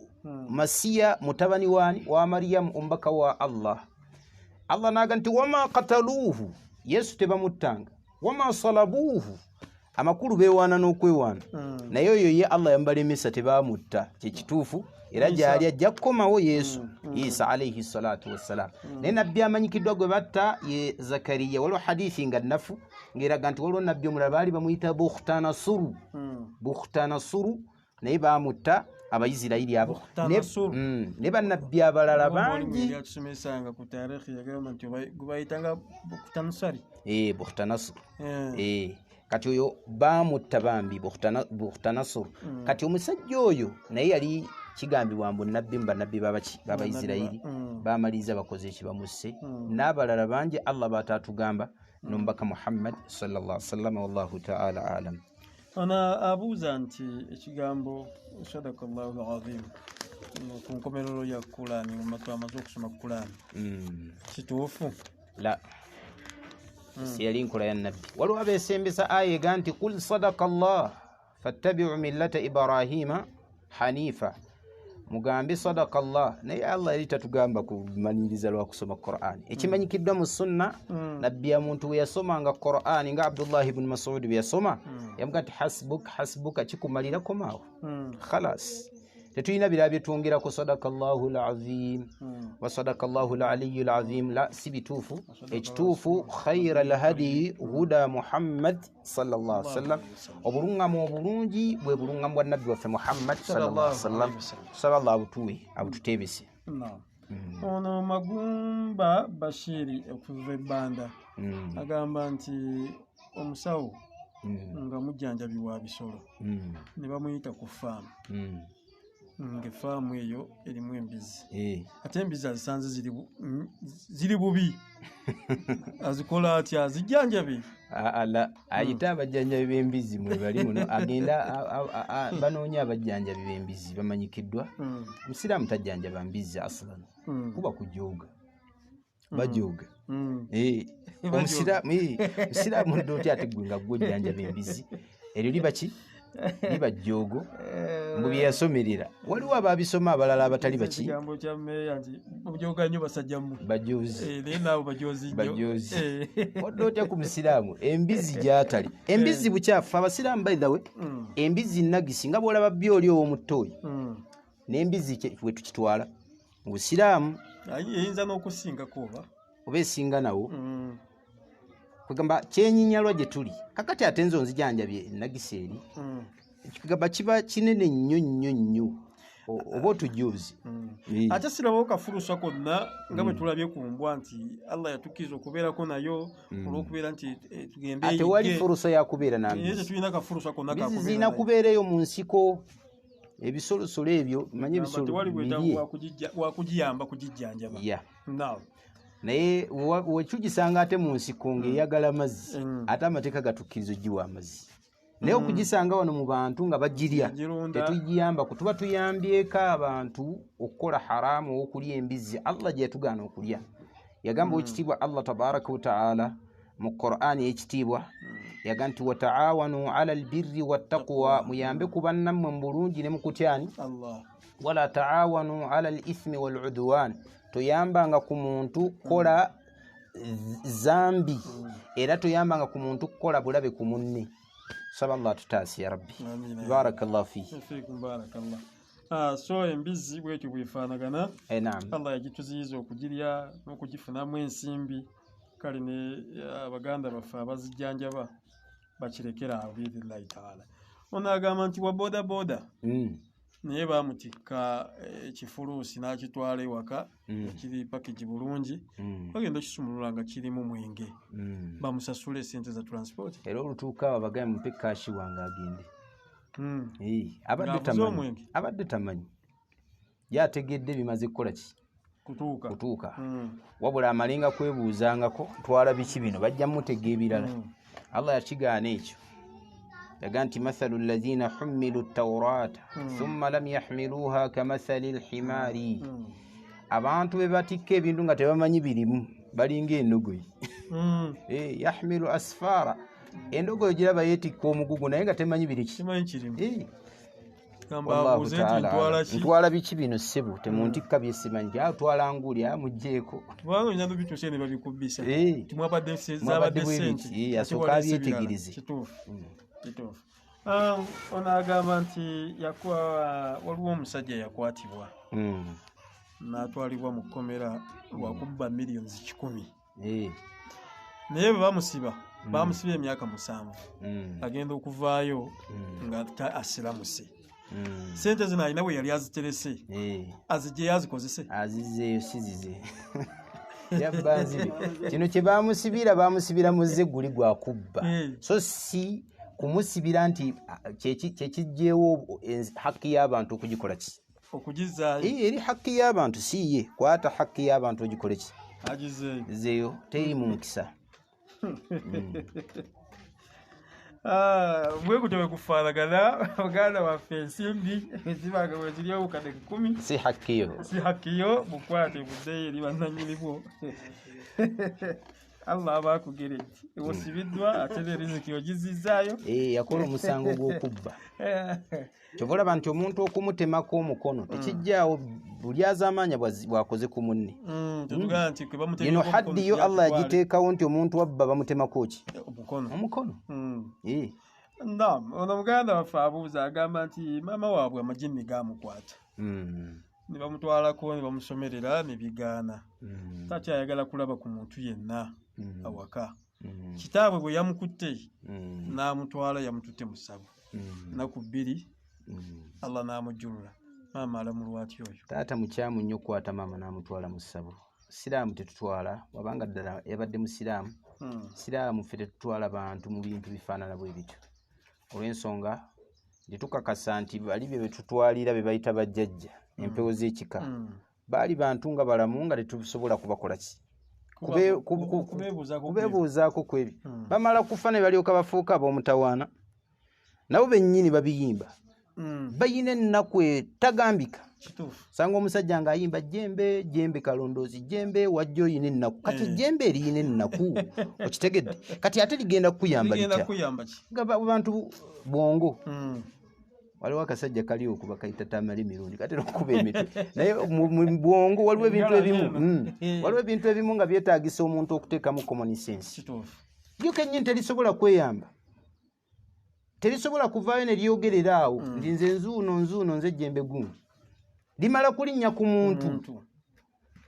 Masiya mutabani wani wa Maryam umbaka wa Allah. Allah naga nti wama qataluhu Yesu tebamuttanga wama salabuhu amakulu beewaana n'okwewaana naye oyo ye Allah yambalemesa tebamutta kyekituufu era gyali ajja kukomawo Yesu Isa alayhi salatu wassalam naye nabbi amanyikiddwa gwe batta ye Zakariya waliwo hadithi nga nnafu ng'eraga nti waliwo nabbi omulala baali bamuyita Bukhtanasuru naye bamutta abayisirayiri abo ne bannabbi abalala bangi Bukhtanasur kati oyo bamutta bambi Bukhtanasur kati omusajja oyo naye yali kigambibwa mbu nabbi mbannabbi b'abayisirayiri bamaliza bakoze ekibamusse n'abalala bangi Allah baatatugamba n'omubaka Muhammad sallallahu alaihi wasallam wallahu ta'ala alam. Ana abuuza nti ekigambo sadakallahu alazim ku nkomerero ya Qur'ani mu amaze okusoma Qur'ani kituufu la siyali nkola ya nabbi waliwo abeesembesa aya ega nti qul sadakallah fattabi'u millata Ibrahima hanifa mugambe sadakallah naye Allah yali tatugamba kumaliriza lwa kusoma Qur'ani ekimanyikiddwa mu sunna nabbi ya muntu we yasomanga Qur'ani nga Abdullah ibn Mas'ud bwe yasoma yamuga nti hasbuka kikumalirako maawo khalas tetulina birabye twongera ku sadakallahu alazim wa sadakallahu aliyyul azim la si bituufu ekituufu khayral hadi huda Muhammad sallallahu alaihi wasallam obulungamu obulungi bwe bulungamu bwa nabbi waffe Muhammad sallallahu alaihi wasallam sallallahu abututebese ono Magumba Bashiri okuva ebbanda agamba nti omusawo nga mujjanjabi wa bisolo ne bamuyita ku faamu ngefaamu eyo erimu embizi ate embizi azisanze ziri bubi azikola atya azijjanjabe ala ayita abajjanjabi b'embizi mwe bali muno agenda banoonya abajjanjabi b'embizi bamanyikiddwa Musiraamu tajjanjaba mbizi aslan kuba kujooga bajooga Musiraamu ndo oti ate gwe nga gwojjanjaba embizi eryo liba jjogo mu bye yasomerera waliwo ababisoma abalala abatali baki kigambo kya meya nti obujoga nnyo basajjamu bajozi nabo bajozi wadde otya ku Musiraamu embizi gyatali embizi bukyafu Abasiraamu by the way embizi nagisi nga bwolaba byoli ow'omutooyi n'embizi we tukitwala mu Busiraamu eyinza n'okusingako oba esinga nawo kugamba kyenyinyalwa gye tuli kakati ate nzo nzijanjabye nagisi eri kugamba kiba kinene nnyo oba otujuzi ate sirabawo kafurusa konna nga bwe tulabye ku mbwa nti Allah yatukkiriza okubeerako nayo olw'okubeera nti tugende ate wali furusa yakubeera nambizi tulina kafurusa konna zirina kubeera eyo mu nsiko ebisolosolo ebyo manye ebisolo wakugiyamba kugijjanjaba naye wetugisanga ate mu nsiko ng'eyagala amazzi ate amateeka gatukkiriza ogiwa amazzi naye okugisanga wano mu bantu nga bagirya tetugiyamba kutuba tuyambyeko abantu okukola haramu okulya embizi Allah gye yatugaana okulya yagamba ekitiibwa Allah tabaraka wa ta'ala mu Qur'ani ekitiibwa yaga nti wataawanu ala albirri wattaqwa muyambe ku bannammwe mu bulungi ne mu kutyani wala taawanu ala alithmi waludwan toyambanga ku muntu kola zambi era toyambanga ku muntu kukola bulabe ku munne saba Allah tutasi ya rabbi barakallahu fihi barakallah so embizi bwetyo bwefaanagana Allah yagituziyiza okugirya n'okugifunamu ensimbi kale ne abaganda baffe abazijjanjaba bakirekera awo biidhnillahi taala ono agamba nti wa boda boda naye bamutikka ekifuluusi n'akitwala ewaka ekiri pakigi bulungi bagenda okisumulula nga kirimu mwenge bamusasula esente za transport era olutuuka abo abagamba mupe kashi wange agende abadde tamanyi yategedde bimaze kukola ki kutuuka wabula amalinga kwebuuzangako twala biki bino bajja mutega ebirala Allah yakigaana ekyo yaga nti mathalu alladhina humilu tawrata thumma lam yahmiluha kamathali alhimari abantu be batikka ebintu nga tebamanyi birimu balinga endogoyi yahmilu asfara endogoyi giraba yeetikka omugugu naye nga temanyi biriki ntwala biki bino ssebo temuntikka byesimanyi twala nguli mugjeeko asooka abyetegerize kituufu. Ono agamba nti waliwo omusajja yakwatibwa n'atwalibwa mu kkomera lwakubba millions 100 naye bwe bamusiba bamusiba emyaka 7 agenda okuvaayo nga asiramuse. Sente zino alina bwe yali aziterese azijje yazikozese azizeeyo sizize yabbanzibe kino kye bamusibira muzze guli gwakubba so si kumusibira nti kyekijjeewo haki y'abantu okugikola ki okugizaayo eri haki y'abantu siye kwata haki y'abantu ogikole ki agizeeyo teri mu mukisa. Bwe gutyo bwe kufaanagana baganda baffe ensimbi ezibanga bwe ziri obukadde 10 si hakkiyo bukwate buddeyo eri bannannyinibwo. Allah abakugeredde osibiddwa ate ne riziki ogizizaayo yakola omusango gw'okubba. Kyova olaba nti omuntu okumutemako omukono tekijjaawo buli azaamaanya bwakoze ku munne. Eno haddi yo Allah yagiteekawo nti omuntu wabba bamutemako ki omukono. Ono muganda waffe abuuza agamba nti maama waabwe amajini gaamukwata ne bamutwalako ne bamusomerera ne bigaana takyayagala kulaba ku muntu yenna awaka. Kitaabwe bwe yamukutte n'amutwala yamututte mu ssabu nnaku 2 Allah n'amujjulula. Maama alamulwa atyo oyo taata mukyamu nnyo okukwata maama n'amutwala mu ssabu. Siraamu tetutwala wabanga ddala yabadde musiraamu siraamu ffe tetutwala bantu mu bintu bifaanana bwe bityo olw'ensonga tetukakasa nti bali bye betutwalira be bayita bajjajja empewo z'ekika baali bantu nga balamu nga tetusobola kubakola ki kubeebuuzaako ku ebyo. Bamala kufa ne balyoka bafuuka ab'omutawaana nabo bennyini babiyimba bayina ennaku etagambika. Sanga omusajja ng'ayimba jembe kalondoozi jembe wajja oyina ennaku kati jembe eriyina ennaku okitegedde kati ate ligenda kukuyamba litya bantu bwongo. Waliwo akasajja kali okuba kayita tamala emirundi kati okuba emitwe naye mu bwongo waliwo ebintu ebimu nga byetaagisa omuntu okuteekamu common sense. Lyo kennyini terisobola kweyamba terisobola kuvaayo ne lyogerera awo nti nze nzuuno nze jembe gumu limala kulinnya ku muntu.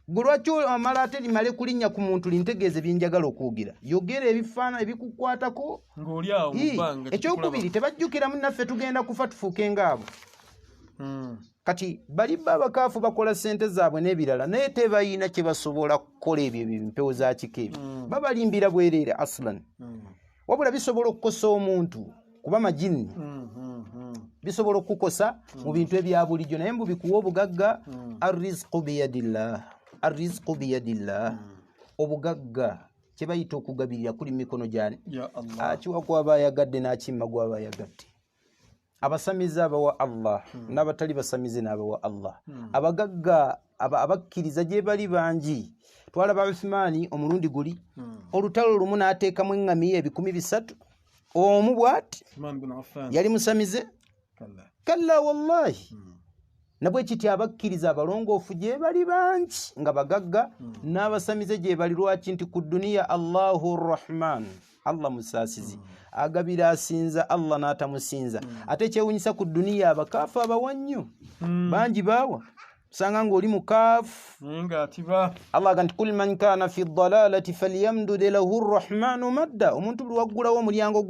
Gwe lwaki amala ate limale kulinnya ku muntu lintegeeze byenjagala okwogera yogera ebifaana ebikukwatako ng'oli awo mu bbanga. Ekyokubiri tebajjukira munnaffe tugenda kufa tufuuke ngaabo. Kati bali babakaafu bakola ssente zaabwe n'ebirala naye tebayina kye basobola kukola ebyo empewo za kika ebyo babalimbira bwereere aslan wabula bisobola okukosa omuntu kuba majini bisobola okukosa mu bintu ebya bulijjo naye mbu bikuwa obugagga. Arrizqu biyadillah obugagga kye bayita okugabirira kuli mu mikono gyani akiwa gw'aba ayagadde n'akimma gw'aba ayagadde. Abasamize abawa Allah n'abatali basamize n'abawa Allah. Abagagga abakkiriza gye bali bangi. Twalaba Uthmani omulundi guli olutalo lumu n'ateekamu eŋŋamiya 300 omu bw'ati yali musamize kalla wallahi. Nabwe kiti abakkiriza abalongoofu gye bali bangi nga bagagga n'abasamize gye bali lwaki nti ku duniya Allahu Rahman Allah musaasizi agabira asinza Allah n'atamusinza ate kyewunyisa ku duniya abakaafu abawa nnyo bangi baawa sanga ng'oli mukaafu Allah aga nti kul man kaana fi dalalati falyamdud lahu rrahmanu madda. Omuntu buli waggulawo omulyango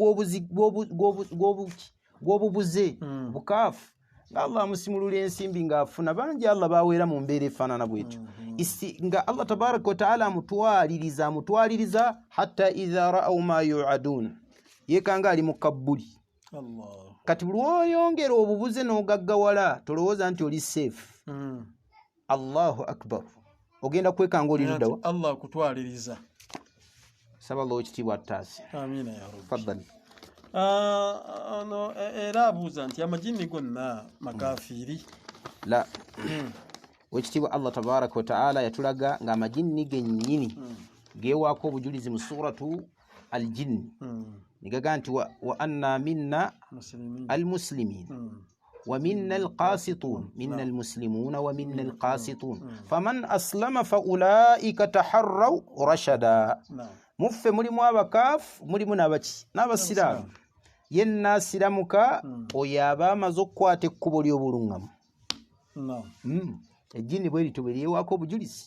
gw'obubuze bukaafu Allah amusimulula ensimbi ng'afuna bangi Allah baweera mu mbeera efaanana bwetyo nga Allah tabaraka wa taala amutwaliriza hatta idha ra'aw ma yu'adun yekanga ali mu kabbuli. Kati buli oyongera obubuze n'ogaggawala tolowooza nti oli safe. Allahu akbar ogenda kwekanga oli luddawa Allah akutwaliriza. Saba Allah ekitiibwa attaasi. Amiina ya Rabbi. Faddali. Ono era abuuza nti amajini gonna makafiiri la wekitiibwa Allah tabaraka wa taala yatulaga ng'amajini gennyini geewaako obujulizi mu suratu aljinni nigaga nti wa anna minna almuslimin wa minna alqasitun minna almuslimuna wa minna alqasitun faman aslama fa ulaika taharraw rashada. Muffe mulimu abakaafu mulimu n'abasiraamu yenna siramuka oyo aba amaze okukwata ekkubo ly'obuluŋŋamu. Ejjini bwe lityo bwe lyewako obujulizi.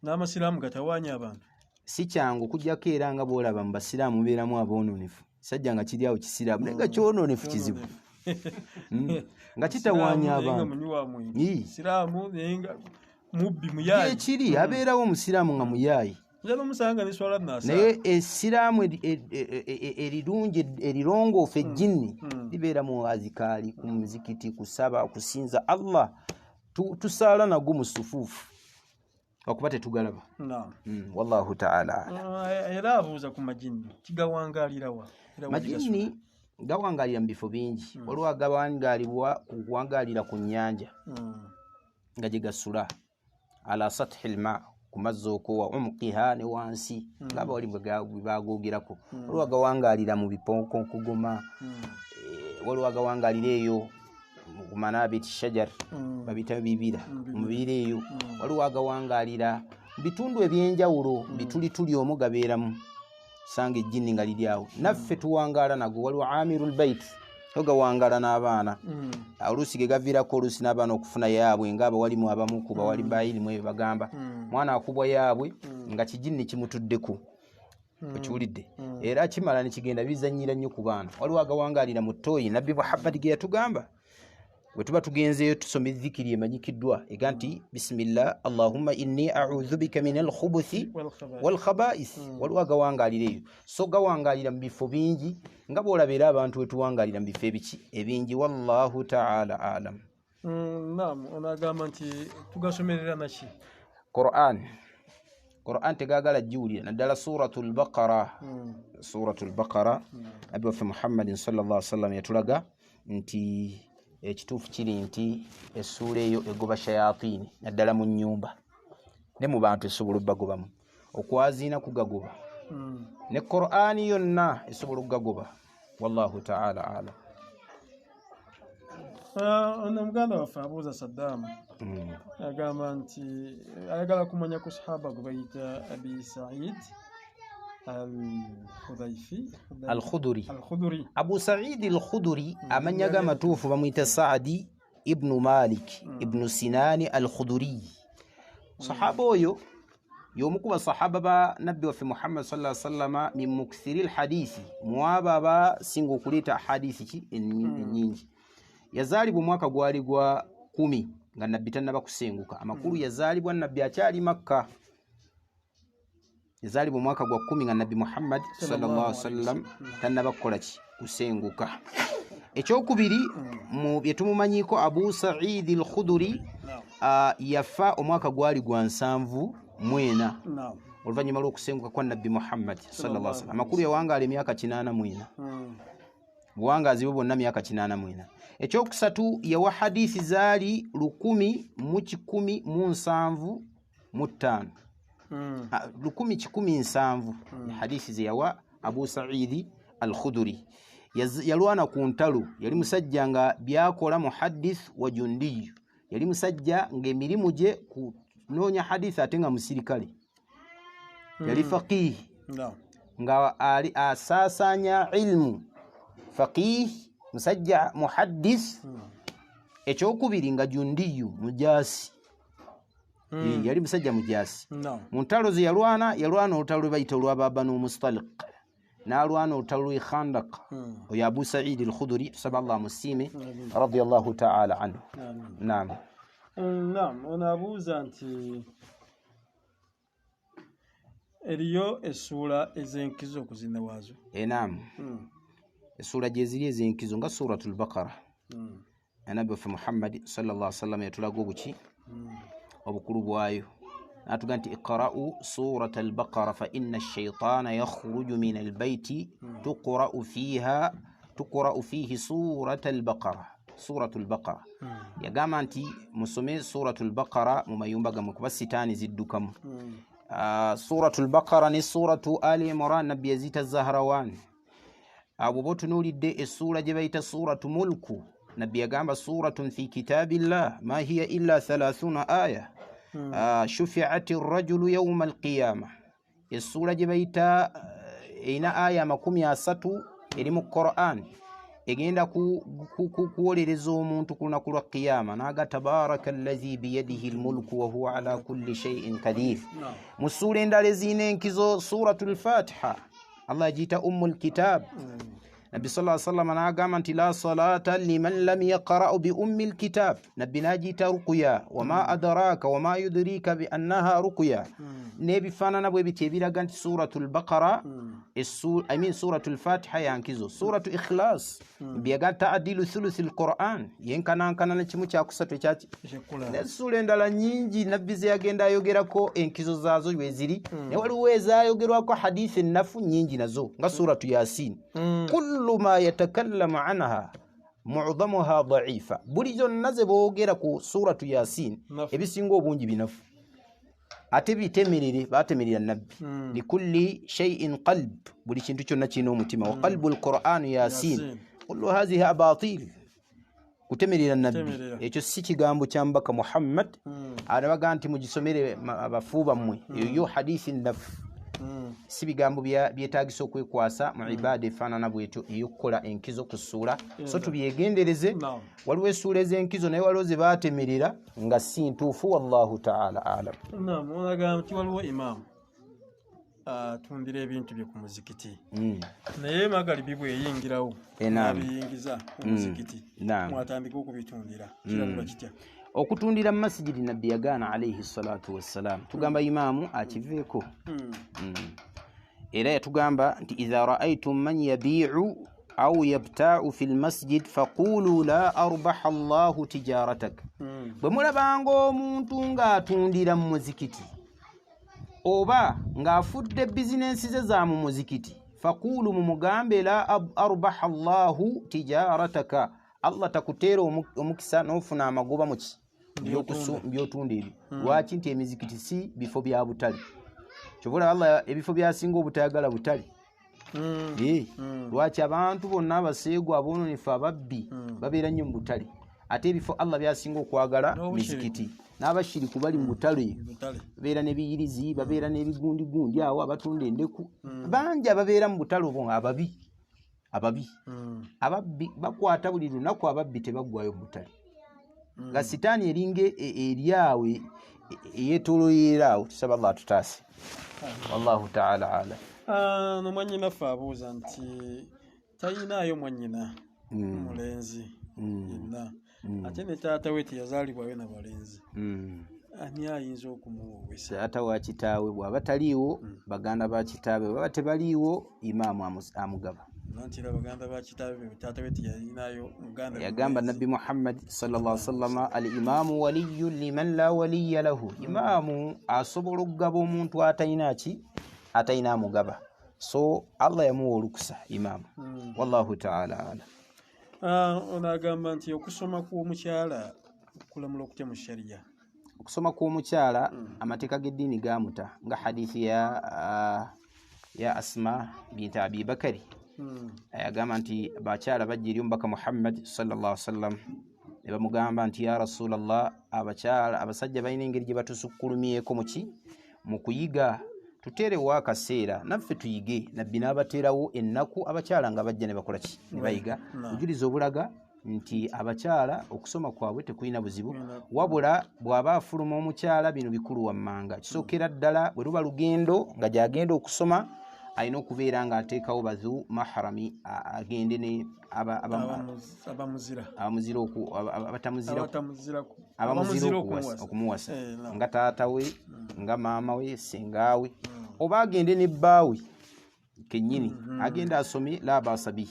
N'amasiraamu gatawaanya abantu. Si kyangu okuggyako era nga bw'olaba mu basiraamu mubeeramu aboononefu. Sajja nga kiri awo kisiraamu naye nga kyonoonefu kizibu. Nga kitawaanya abantu. Siraamu naye nga mubbi muyaayi. Ekiri abeerawo omusiraamu nga muyaayi. Naye essiraamu erirungi erirongoofu ejjinni libeera mu azikaali, ku muzikiti, kusaba, kusinza Allah. Tusaala nagwo mu sufuufu okuba tetugalaba. Wallahu ta'ala. Era abuuza ku majini kigawangaalira wa? Majini gawangaalira mu bifo bingi. Waliwo agawangaalibwa kuwangaalira ku nnyanja nga gye gasula ala sathil ma, ku mazzi okwo wa umqiha ne wansi ngaba wali bwe bagoogerako. Waliwo agawangaalira mu biponko kugoma, waliwo agawangaalira eyo ku manabiti shajar babita bibira mu bibira eyo, waliwo agawangaalira bitundu ebyenjawulo bituli omu gabeeramu. Sanga ejjini nga liri awo naffe tuwangaala nago. Waliwo amirul bait gawangaala n'abaana oluusi ge gaviirako oluusi n'abaana okufuna yaabwe ng'abo walimu abamu ku bawali bayirimu ebyo bagamba mwana akubwa yaabwe nga kijini kimutuddeku. Okiwulidde? Era kimala ne kigenda bizannyira nnyo ku baana. Waliwo agawangaalira mu ttooyi Nabbi Muhammad ge yatugamba bwe tuba tugenzeeyo tusoma ezzikiri emanyikiddwa ega nti bisimillah allahumma inni a'udhu bika min al-khubuthi wal khaba'ith. Waliwo agawangaalira eyo. So gawangaalira mu bifo bingi nga bw'olabira abantu we tuwangaalira mu bifo ebiki ebingi. Wallahu ta'ala alam. Naam, onagamba nti tugasomerera naki? Qur'an tegagala jjuulira naddala suratul baqara. Suratul baqara Nabi waffe Muhammadin sallallahu alaihi wasallam yatulaga nti ekituufu kiri nti essuula eyo egoba shayatini naddala mu nnyumba ne mu bantu esobola obbagobamu. Okwaziina kugagoba ne Qur'ani yonna esobola okugagoba. Wallahu ta'ala alam. Ono muganda waffe abuuza Saddam agamba nti ayagala kumanya ku sahaba gwe bayita Abi Sa'id al-Khudri. Abu Sa'id al-Khudri amanya ga matuufu bamuyita Saadi ibnu Malik ibnu Sinani al-Khudri. Sahaba oyo y'omu ku basahaba ba Nabbi waffe Muhammad sallallahu alaihi wasallam min mukthiri al-hadisi, mwaba abasinga okuleeta hadisi ennyingi. Yazaalibwa omwaka gwali gwa 10 nga Nabbi tannaba kusenguka. Amakulu yazaalibwa Nabbi akyali Makka. Yazaalibwa omwaka gwa 10 nga Nabbi Muhammad sallallahu alaihi wasallam tannaba kukola ki kusenguka. Ekyokubiri mu bye tumumanyiiko Abu Sa'id al-Khudri yafa omwaka gwali gwa 74 oluvannyuma lw'okusenguka kwa Nabbi Muhammad sallallahu alaihi wasallam. Amakulu yawangaala emyaka 84. Buwangaazi bwe bwonna myaka 84. Ekyokusatu yawa hadisi zaali 1,175 1,175 hadisi ze yawa Abu Sa'id al-Khudri. Yalwana ku ntalo, yali musajja nga byakola muhaddith wa jundi. Yali musajja ng'emirimu gye kunoonya hadisi ate nga musirikale. Yali faqih nga ali asaasanya ilmu. Faqih musajja muhaddith. Ekyokubiri nga jundiyu mujasi. Yali musajja mujasi. Mu ntalo ze yalwana olutalo lwe bayita olwa Banu Mustaliq, n'alwana olutalo lw'e Khandaq. Oyo Abu Sa'id al-Khudri tusaba Allah musiime radiyallahu ta'ala anhu. Naam. Naam, onabuuza nti eriyo essuula ez'enkizo okuzina waazo. Naam. Essuula gye ziri ez'enkizo nga suratul Baqara. Nabbi waffe Muhammad sallallahu alaihi wasallam yatulaga obuki obukulu bwayo. Natuga nti iqra'u surata al-Baqara fa inna ash-shaytana yakhruju min al-bayti tuqra'u fihi surata al-Baqara. Suratul Baqara. Yagamba nti musome suratul Baqara mu mayumba gammwe kuba sitaani ziddukamu. Suratul Baqara ne suratu Ali Imran Nabbi yazita Zahrawan. Abo botunuulidde essuula gye bayita suratu Mulku. Nabbi yagamba suratun fi kitabillah ma hiya illa 30 aya. Shufi'ati ar-rajulu yawma al-qiyamah. Essuula gye bayita ina aya 30 eri mu Qur'an. egenda kuwolereza omuntu ku lunaku lwa qiyama naga tabaraka allazi biyadihi almulku wa huwa ala kulli shay'in qadir. Mu sura endala ezirina enkizo suratul fatiha Allah agiyita ummul kitab. Nabbi sallallahu alaihi wasallam anagamba nti la salata liman lam yaqra bi ummil kitab. Nabbi najita ruqya wama adraka wama yudrika bi annaha ruqya. Nebifaanana bwe biti ebiraga nti suratul baqara suratul fatiha yankizo. Suratul ikhlas byaga ta'dilu thuluthil quran yenkanankana ne kimu kyakusatu ekyaki ne sura endala nyingi nabbi ze yagenda ayogerako enkizo zaazo bwe ziri ne waliwo ezayogerwako hadithi nafu nyingi nazo nga suratu yasin. Kullu ma yatakallamu anha mu'dhamuha dha'ifa. Buli zonna ze boogera ku suratu yasin ebisinga obungi binafu ate bitemerere batemerera nabbi. Likulli shay'in qalb, buli kintu kyonna kirina omutima. Wa qalbul qur'an yasin kullu hadhihi abatil. Kutemerera nabbi ekyo si kigambo kya mbaka Muhammad. Arabaga nti mugisomere abafuba mmwe eyo hadithi nafu. Si bigambo byetaagisa okwekwasa mu ibada efaanana bwetyo ey'okukola enkizo ku ssuula. So tubyegendereze. Waliwo essuula ez'enkizo naye waliwo ze baatemerera nga si ntuufu. Wallahu ta'ala alam. Naam, olaga nti waliwo imaamu atundira ebintu bye ku muzikiti naye magalibi bweyingirawo abiyingiza ku muzikiti mwatandika okubitundira kiragula kitya? Okutundira mu masjidi nabbi yagaana alayhi salatu wassalam. Tugamba imaamu akiveeko era yatugamba nti idha ra'aytum man yabi'u aw yabta'u fil masjid faqulu la arbaha Allahu tijaratak. Bwe mulabanga omuntu ng'atundira mu muzikiti oba ng'afudde bizinensi ze za mu muzikiti faqulu mumugambe la arbaha Allahu tijarataka. Allah takuteera omukisa n'ofuna amagoba mu byotunda ebyo. Lwaki? Nti emizikiti si bifo bya butale. Kyobula Allah ebifo byasinga obutayagala butale. Lwaki? Abantu bonna abaseego aboononefu ababbi babeera nnyo mu butale ate ebifo Allah byasinga okwagala mizikiti. N'abashiriku bali mu butale babeera n'ebiyirizi babeera n'ebigundi awo abatunda endeku bangi ababeera mu butale obwo ababbi bakwata buli lunaku. Ababbi tebaggwayo mu butale nga sitaani eringe eryawe eyetoloyeera awo. Tusaba Allah atutaase. Wallahu ta'ala ala. Nomwanyina ffe abuuza nti tayinaayo mwanyina mulenzi yenna ate ne taata we teyazaalibwayo na balenzi. Ani ayinza okumuwesa? Taata wa kitaawe bw'aba taliiwo baganda ba kitaawe baba tebaliiwo imaamu amugaba. Yagamba Nabbi Muhammad sallallahu alaihi wasallam al-imaamu waliyyun liman la waliyya lahu. Imaamu asobola okugaba omuntu atayina amugaba. So Allah yamuwa olukusa imaamu. Wallahu ta'ala ala. Onagamba nti okusoma kw'omukyala kulamula okutya mu sharia? Okusoma kw'omukyala amateeka g'eddiini gamuta nga hadithi ya Asma binti Abi Bakari ayagamba nti abakyala bajja eri omubaka Muhammad sallallahu alaihi wasallam ne bamugamba nti ya Rasulallah, abasajja balina engeri gye batusukkulumyeko mu kuyiga, tuteerewo akaseera naffe tuyige. Nabbi n'abateerawo ennaku abakyala nga bajja ne bakola ki? Ne bayiga. Bujulizi obulaga nti abakyala okusoma kwabwe tekulina buzibu, wabula bw'aba afuluma omukyala bino bikulu wammanga. Kisookera ddala bwe luba lugendo nga gy'agenda okusoma alina okubeera ng'ateekawo bazu mahrami agende ne abamuzira okumuwasa nga taata we nga maama we sengaawe, oba agende ne bbaawe kennyini agenda asome la basabi.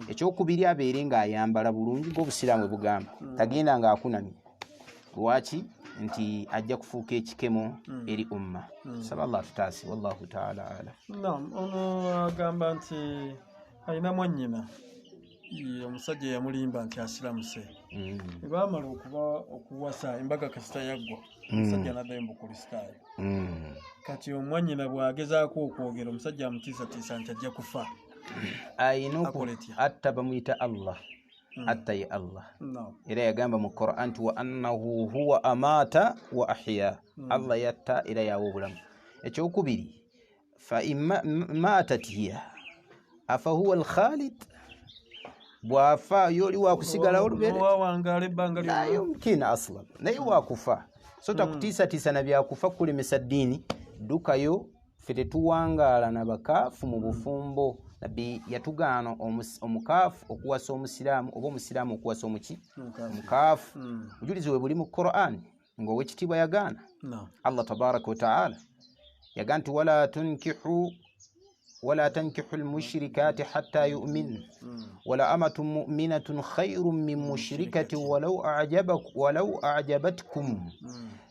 Ekyokubiri abeere ng'ayambala bulungi ng'obusiraamu bugamba, tagenda ng'akunamye. Lwaki? Nti ajja kufuuka ekikemo eri umma. Saba Allah tutaasi. Wallahu ta'ala ala. Naam, ono agamba nti alina mwannyina omusajja yamulimba nti asiramuse. Baamala okuwasa embaga kasita yaggwa, omusajja n'addayo mu bukristaayo. Kati omwannyina bw'agezaako okwogera, omusajja amutiisatiisa nti ajja kufa. Ayina atta bamuyita Allah. Atta ye Allah. Era yagamba mu Qur'an nti wa annahu huwa amata wa ahya. Allah yatta era yawa obulamu. Ekyokubiri, fa matat hiya afa huwa al-khalid. bwafa yoli wakusigala olubere wawangala ebbanga la yumkina aslan naye wakufa so takutiisatiisa na byakufa kulemesa ddiini ddukayo ffe tetuwangaala na bakaafu mu bufumbo nabbi yatugaana omukaafu okuwasa omusiraamu oba omusiraamu okuwasa omukaafu bujulizi we buli mu Qur'an ng'owekitiibwa yagaana Allah tabaraka wa ta'ala yagaana nti ولا تنكحوا المشركات حتى يؤمنوا ولا أمة مؤمنة خير من مشركة ولو أعجبتكم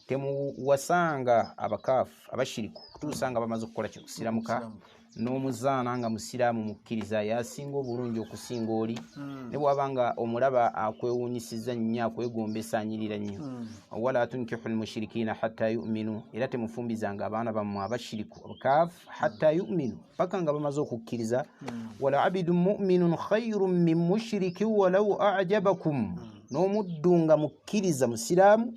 temu wasanga abakafu abashiriku kutusanga bamaze okukola kyo kusiramuka n'omuzaana nga musiraamu mukkiriza yasinga obulungi okusinga oli ne bwabanga omulaba akwewuunyisiza nnyo akwegombesa anyirira nnyo wala tunkihu almushirikina hatta yu'minu era temufumbizanga abaana bammwe abashiriku abakafu hatta yu'minu paka nga bamaze okukkiriza wala abidun mu'minun khayrun min mushrikin walau a'jabakum n'omuddu nga mukkiriza musiraamu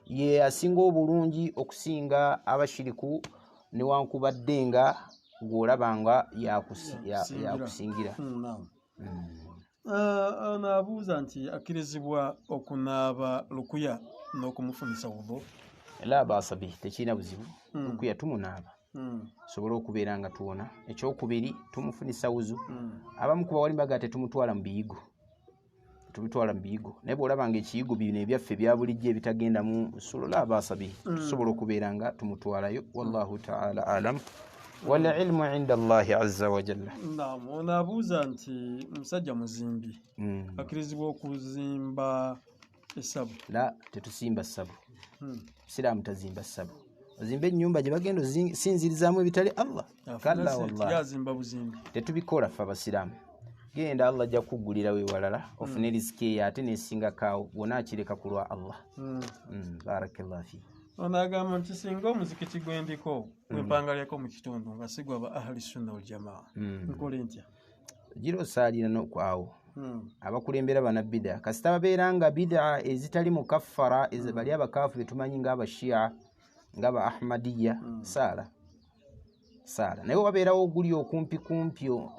ye asinga obulungi okusinga abashiriku newankubadde nga gw'olabanga yakusingira. Naabuuza nti akkirizibwa okunaaba lukuya n'okumufunisa wudu? La baasa bihi, tekirina buzibu. Lukuya tumunaaba tusobole okubeera nga tuwona. Ekyokubiri tumufunisa wuzu. Abamu ku bawali mbaga tetumutwala mu biyigo. Tubitwala mu biyigo naye bw'olabanga ekiyigo bino ebyaffe ebya bulijjo ebitagenda mu nsulo la baasa bihi tusobola okubeera nga tumutwalayo wallahu ta'ala alam wal ilmu inda Allahi azza wa jalla. Naabuuza nti musajja muzimbi akkirizibwa okuzimba essabu? La, tetusimba ssabu. Siraamu tazimba ssabu. Ozimba ennyumba gye bagenda osinzirizaamu ebitali Allah. Kalla wallahi yazimba buzimbi tetubikola ffe abasiraamu. Genda Allah ajja kuggulira we walala ofune riziki ye ate nesinga kaawo bwona akireka ku lwa Allah. Barakallahu fi. Onagamba nti singa omuzikiti gwendiko gwempangalyako mu kitundu nga sigwa ba ahli sunna wal jamaa nkole ntya? Giro saalira n'okwawo abakulembera bana bid'a kasita babeera nga bid'a ezitali mukaffara bali abakaafu betumanyi ng'abashia ng'aba ahmadiyya saala naye wabeerawo oguli okumpi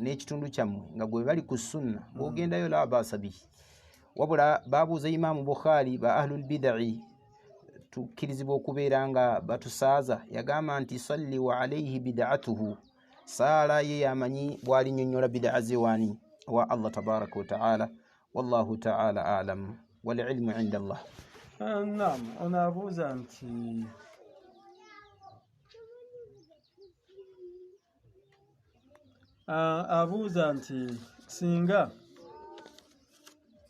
n'ekitundu kyammwe nga gwe bali ku sunna bw'ogendayo la baasa bihi. Wabula baabuuza Imaamu Bukhari ba ahlul bid'i tukkirizibwa okubeera nga batusaaza yagamba nti salli wa alayhi bid'atuhu saala ye yamanyi bw'alinnyonnyola bid'a ze waani wa Allah tabaraka wa ta'ala wallahu ta'ala alam wal ilmu inda Allah. Naam, onaabuuza nti abuuza nti singa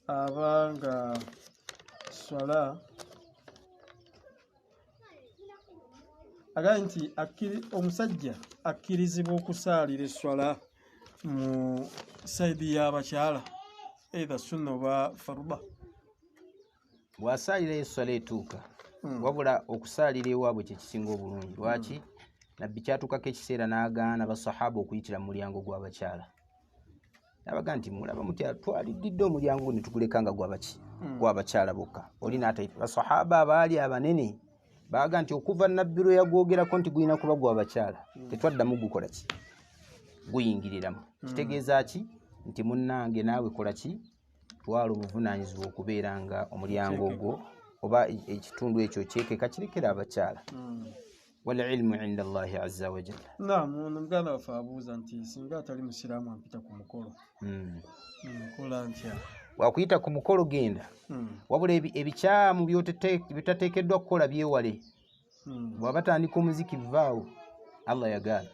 abanga swala agaye nti omusajja akkirizibwa okusaalira esswala mu saidi y'abakyala either sunna oba faruba? Bw'asaalira esswala etuuka wabula okusaalira ewaabwe kye kisinga obulungi. Lwaki? Nabbi kyatuukako ekiseera n'agaana basahaba okuyitira mu mulyango gw'abakyala. Nabaga nti mulaba mutya twaliddidde omulyango ne tuguleka nga gw'abakyala bokka. Oli n'atayita basahaba abaali abanene baga nti okuva nabbi lwe yagwogerako nti gulina kuba gw'abakyala tetwaddamu gukola ki? Guyingiriramu. Kitegeeza ki? Nti munnange naawe kola ki? Twala obuvunaanyizibwa okubeera nga omulyango ogwo oba ekitundu ekyo kyekeka kirekera abakyala. Wal ilmu inda Allahi azza wa jalla. Naam, muganda waffe abuuza nti singa atali musiraamu ampita ku mukolo nkola ntya? Wakuyita ku mukolo genda wabula ebikyamu byotateekeddwa kukola byewale. Bw'abatandika omuziki vaawo Allah yagaana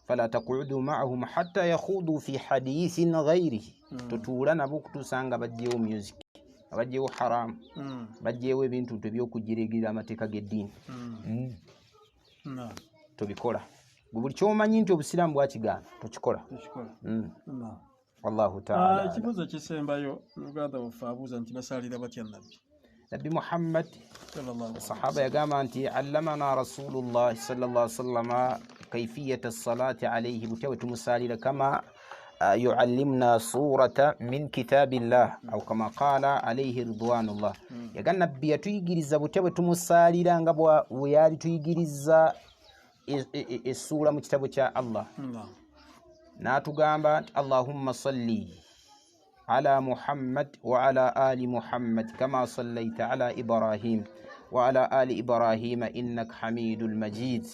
fala taqudu ma'ahum hatta yakhudu fi hadithin ghayrihi. Totuula nabo okutuusa nga bajjeewo music, abajjeewo haramu, bajjeewo ebintu eby'okugiregera amateeka g'eddiini. Tobikola. Buli kyomanyi nti obusiraamu bwakigaana tokikola. Wallahu ta'ala. Ekibuuzo kisembayo muganda waffe abuuza nti basaalira batya Nabbi Muhammad sahaba yagamba nti allamana Rasulullah sallallahu alaihi wasallam kayfiyata as-salati alayhi butwe tumusalira kama yuallimna surata min kitabillah au kama qala alayhi ridwanullah. Yagamba nabbi yatuyigiriza butwe tumusalira nga bwe yali tuyigiriza essura mu kitabo kya Allah. N'atugamba Allahumma salli على محمد وعلى آل محمد كما صليت على إبراهيم وعلى آل إبراهيم إنك حميد المجيد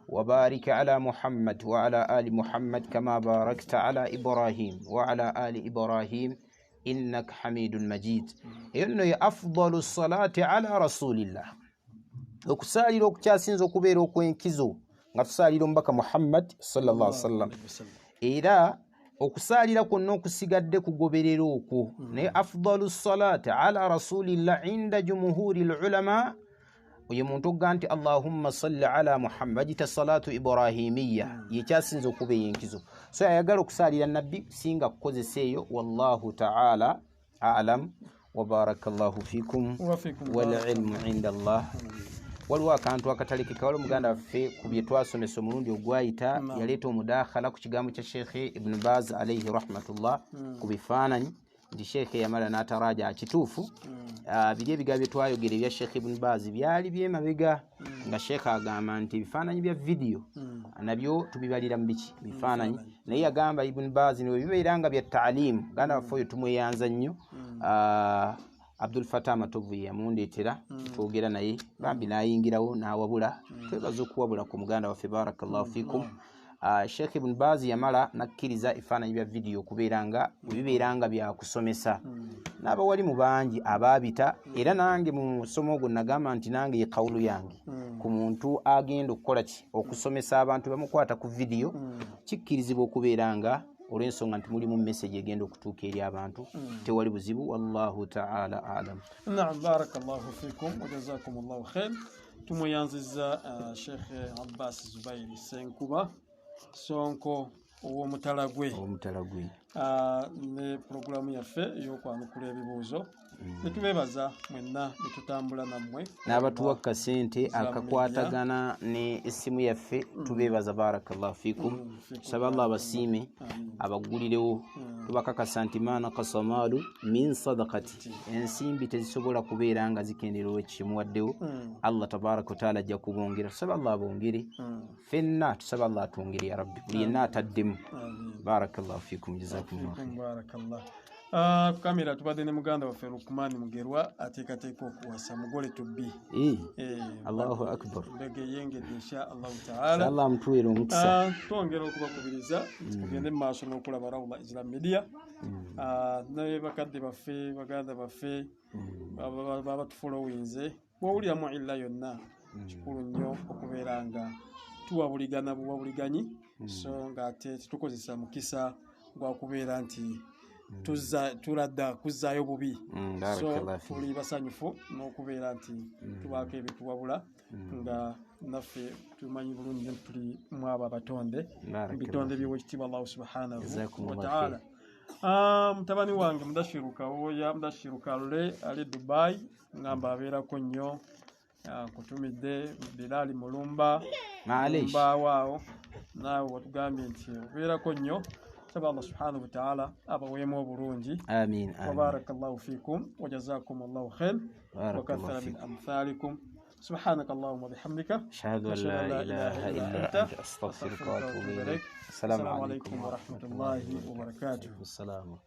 وبارك على محمد وعلى آل محمد كما باركت على إبراهيم وعلى آل إبراهيم إنك حميد المجيد إنه أفضل الصلاة على رسول الله okusalira okukyasinza okubeera okwenkizo nga tusalira omubaka Muhammad sallallahu alaihi wasallam era okusalira kwonna okusigadde kugoberera okwo naye afdalu salati ala rasulillah inda jumhuri ulama oyo muntu ogga nti allahumma salli ala Muhammad ta salatu ibrahimiyya yekyasinza okuba yenkizo so ayagala okusalira nabbi singa kukozesa eyo wallahu ta'ala a'lam wa barakallahu fikum wal ilmu inda Allah waliwo akantu akatalekeka waliwo muganda waffe ku bye twasomesa omulundi ogwayita yaleeta omudakhala ku kigambo kya Sheikh Ibn Baz alayhi rahmatullah ku bifaananyi nti Sheikh yamala n'ataraja akituufu biri ebigambo bye twayogera ebya Sheikh Ibn Baz byali byemabega nga Sheikh agamba nti ebifaananyi bya vidiyo nabyo tubibalira mu biki bifaananyi naye yagamba Ibn Baz niwe bibeera nga bya taalimu muganda waffe oyo tumweyanza nnyo Abdul Fattah Matovu yamundeetera twogera naye bambi nayingirawo nawabula twebaza okuwabula ku muganda waffe barakallahu fikum Sheikh Ibn Baz yamala nakkiriza ebifaananyi bya vidiyo okubeeranga bibeeranga byakusomesa n'abawalimu bangi abaabita era nange mu musomo ogwo nagamba nti nange ye kawulu yange ku muntu agenda okukola ki okusomesa abantu bamukwata ku vidiyo kikkirizibwa okubeeranga olw'ensonga nti mulimu message egenda okutuuka eri abantu tewali buzibu wallahu ta'ala alam. Naam, barakallahu fikum wa jazakumullahu khair. Tumuyanziza Sheikh Abbas Zubairi Senkuba Sonko ow'Omutalagwe ne programu yaffe ey'okwanukula ebibuuzo netubeebaza mwenna netutambula nammwe n'abatuwakka sente akakwatagana ne essimu yaffe tubeebaza barakallahu fikum saba Allah abasiime abagulirewo tubakakasa nti maana kasamalu min sadaqati ensimbi tezisobola kubeera nga zikenderewo ekimuwaddewo Allah tabaraka wa taala ajja kubongera saba Allah abongere fenna tusaba Allah atwongere ya rabbi buli yenna ataddemu barakallahu fikum jazakumullahu barakallahu kamera tubadde ne muganda waffe Lukman Mugerwa ateekateeka okuwasa mugole tubbi Allahu akbar mbege yengedde insha Allah ta'ala Allah mtuwere omukisa twongera okubakubiriza tugende mu maaso n'okulaba Rawda Islam Media naye bakadde baffe baganda baffe baba tufolowinze bw'owulira mu illa yonna kikulu nnyo okubeera nga tuwabuligana buwabuliganyi so ng'ate tukozesa mukisa gwakubeera nti tuladda kuzzaayo bubi so tuli basanyufu n'okubeera nti tubaako ebituwabula nga naffe tumanyi bulungi tuli mu abo abatonde mu bitonde by'owekitiibwa Allah subhanahu wa ta'ala. Mutabani wange Mudashiru Kawoya Mudashiru Kalule ali Dubai ngamba abeerako nnyo kutumidde Bilali Mulumba waawo naawe watugambye nti obeerako nnyo سبحان الله سبحانه وتعالى أبا ويمو برونجي آمين وبارك الله فيكم وجزاكم الله خير وكثر من أمثالكم سبحانك اللهم وبحمدك أشهد أن لا إله إلا أنت أستغفرك وأتوب إليك السلام عليكم ورحمة الله وبركاته. السلام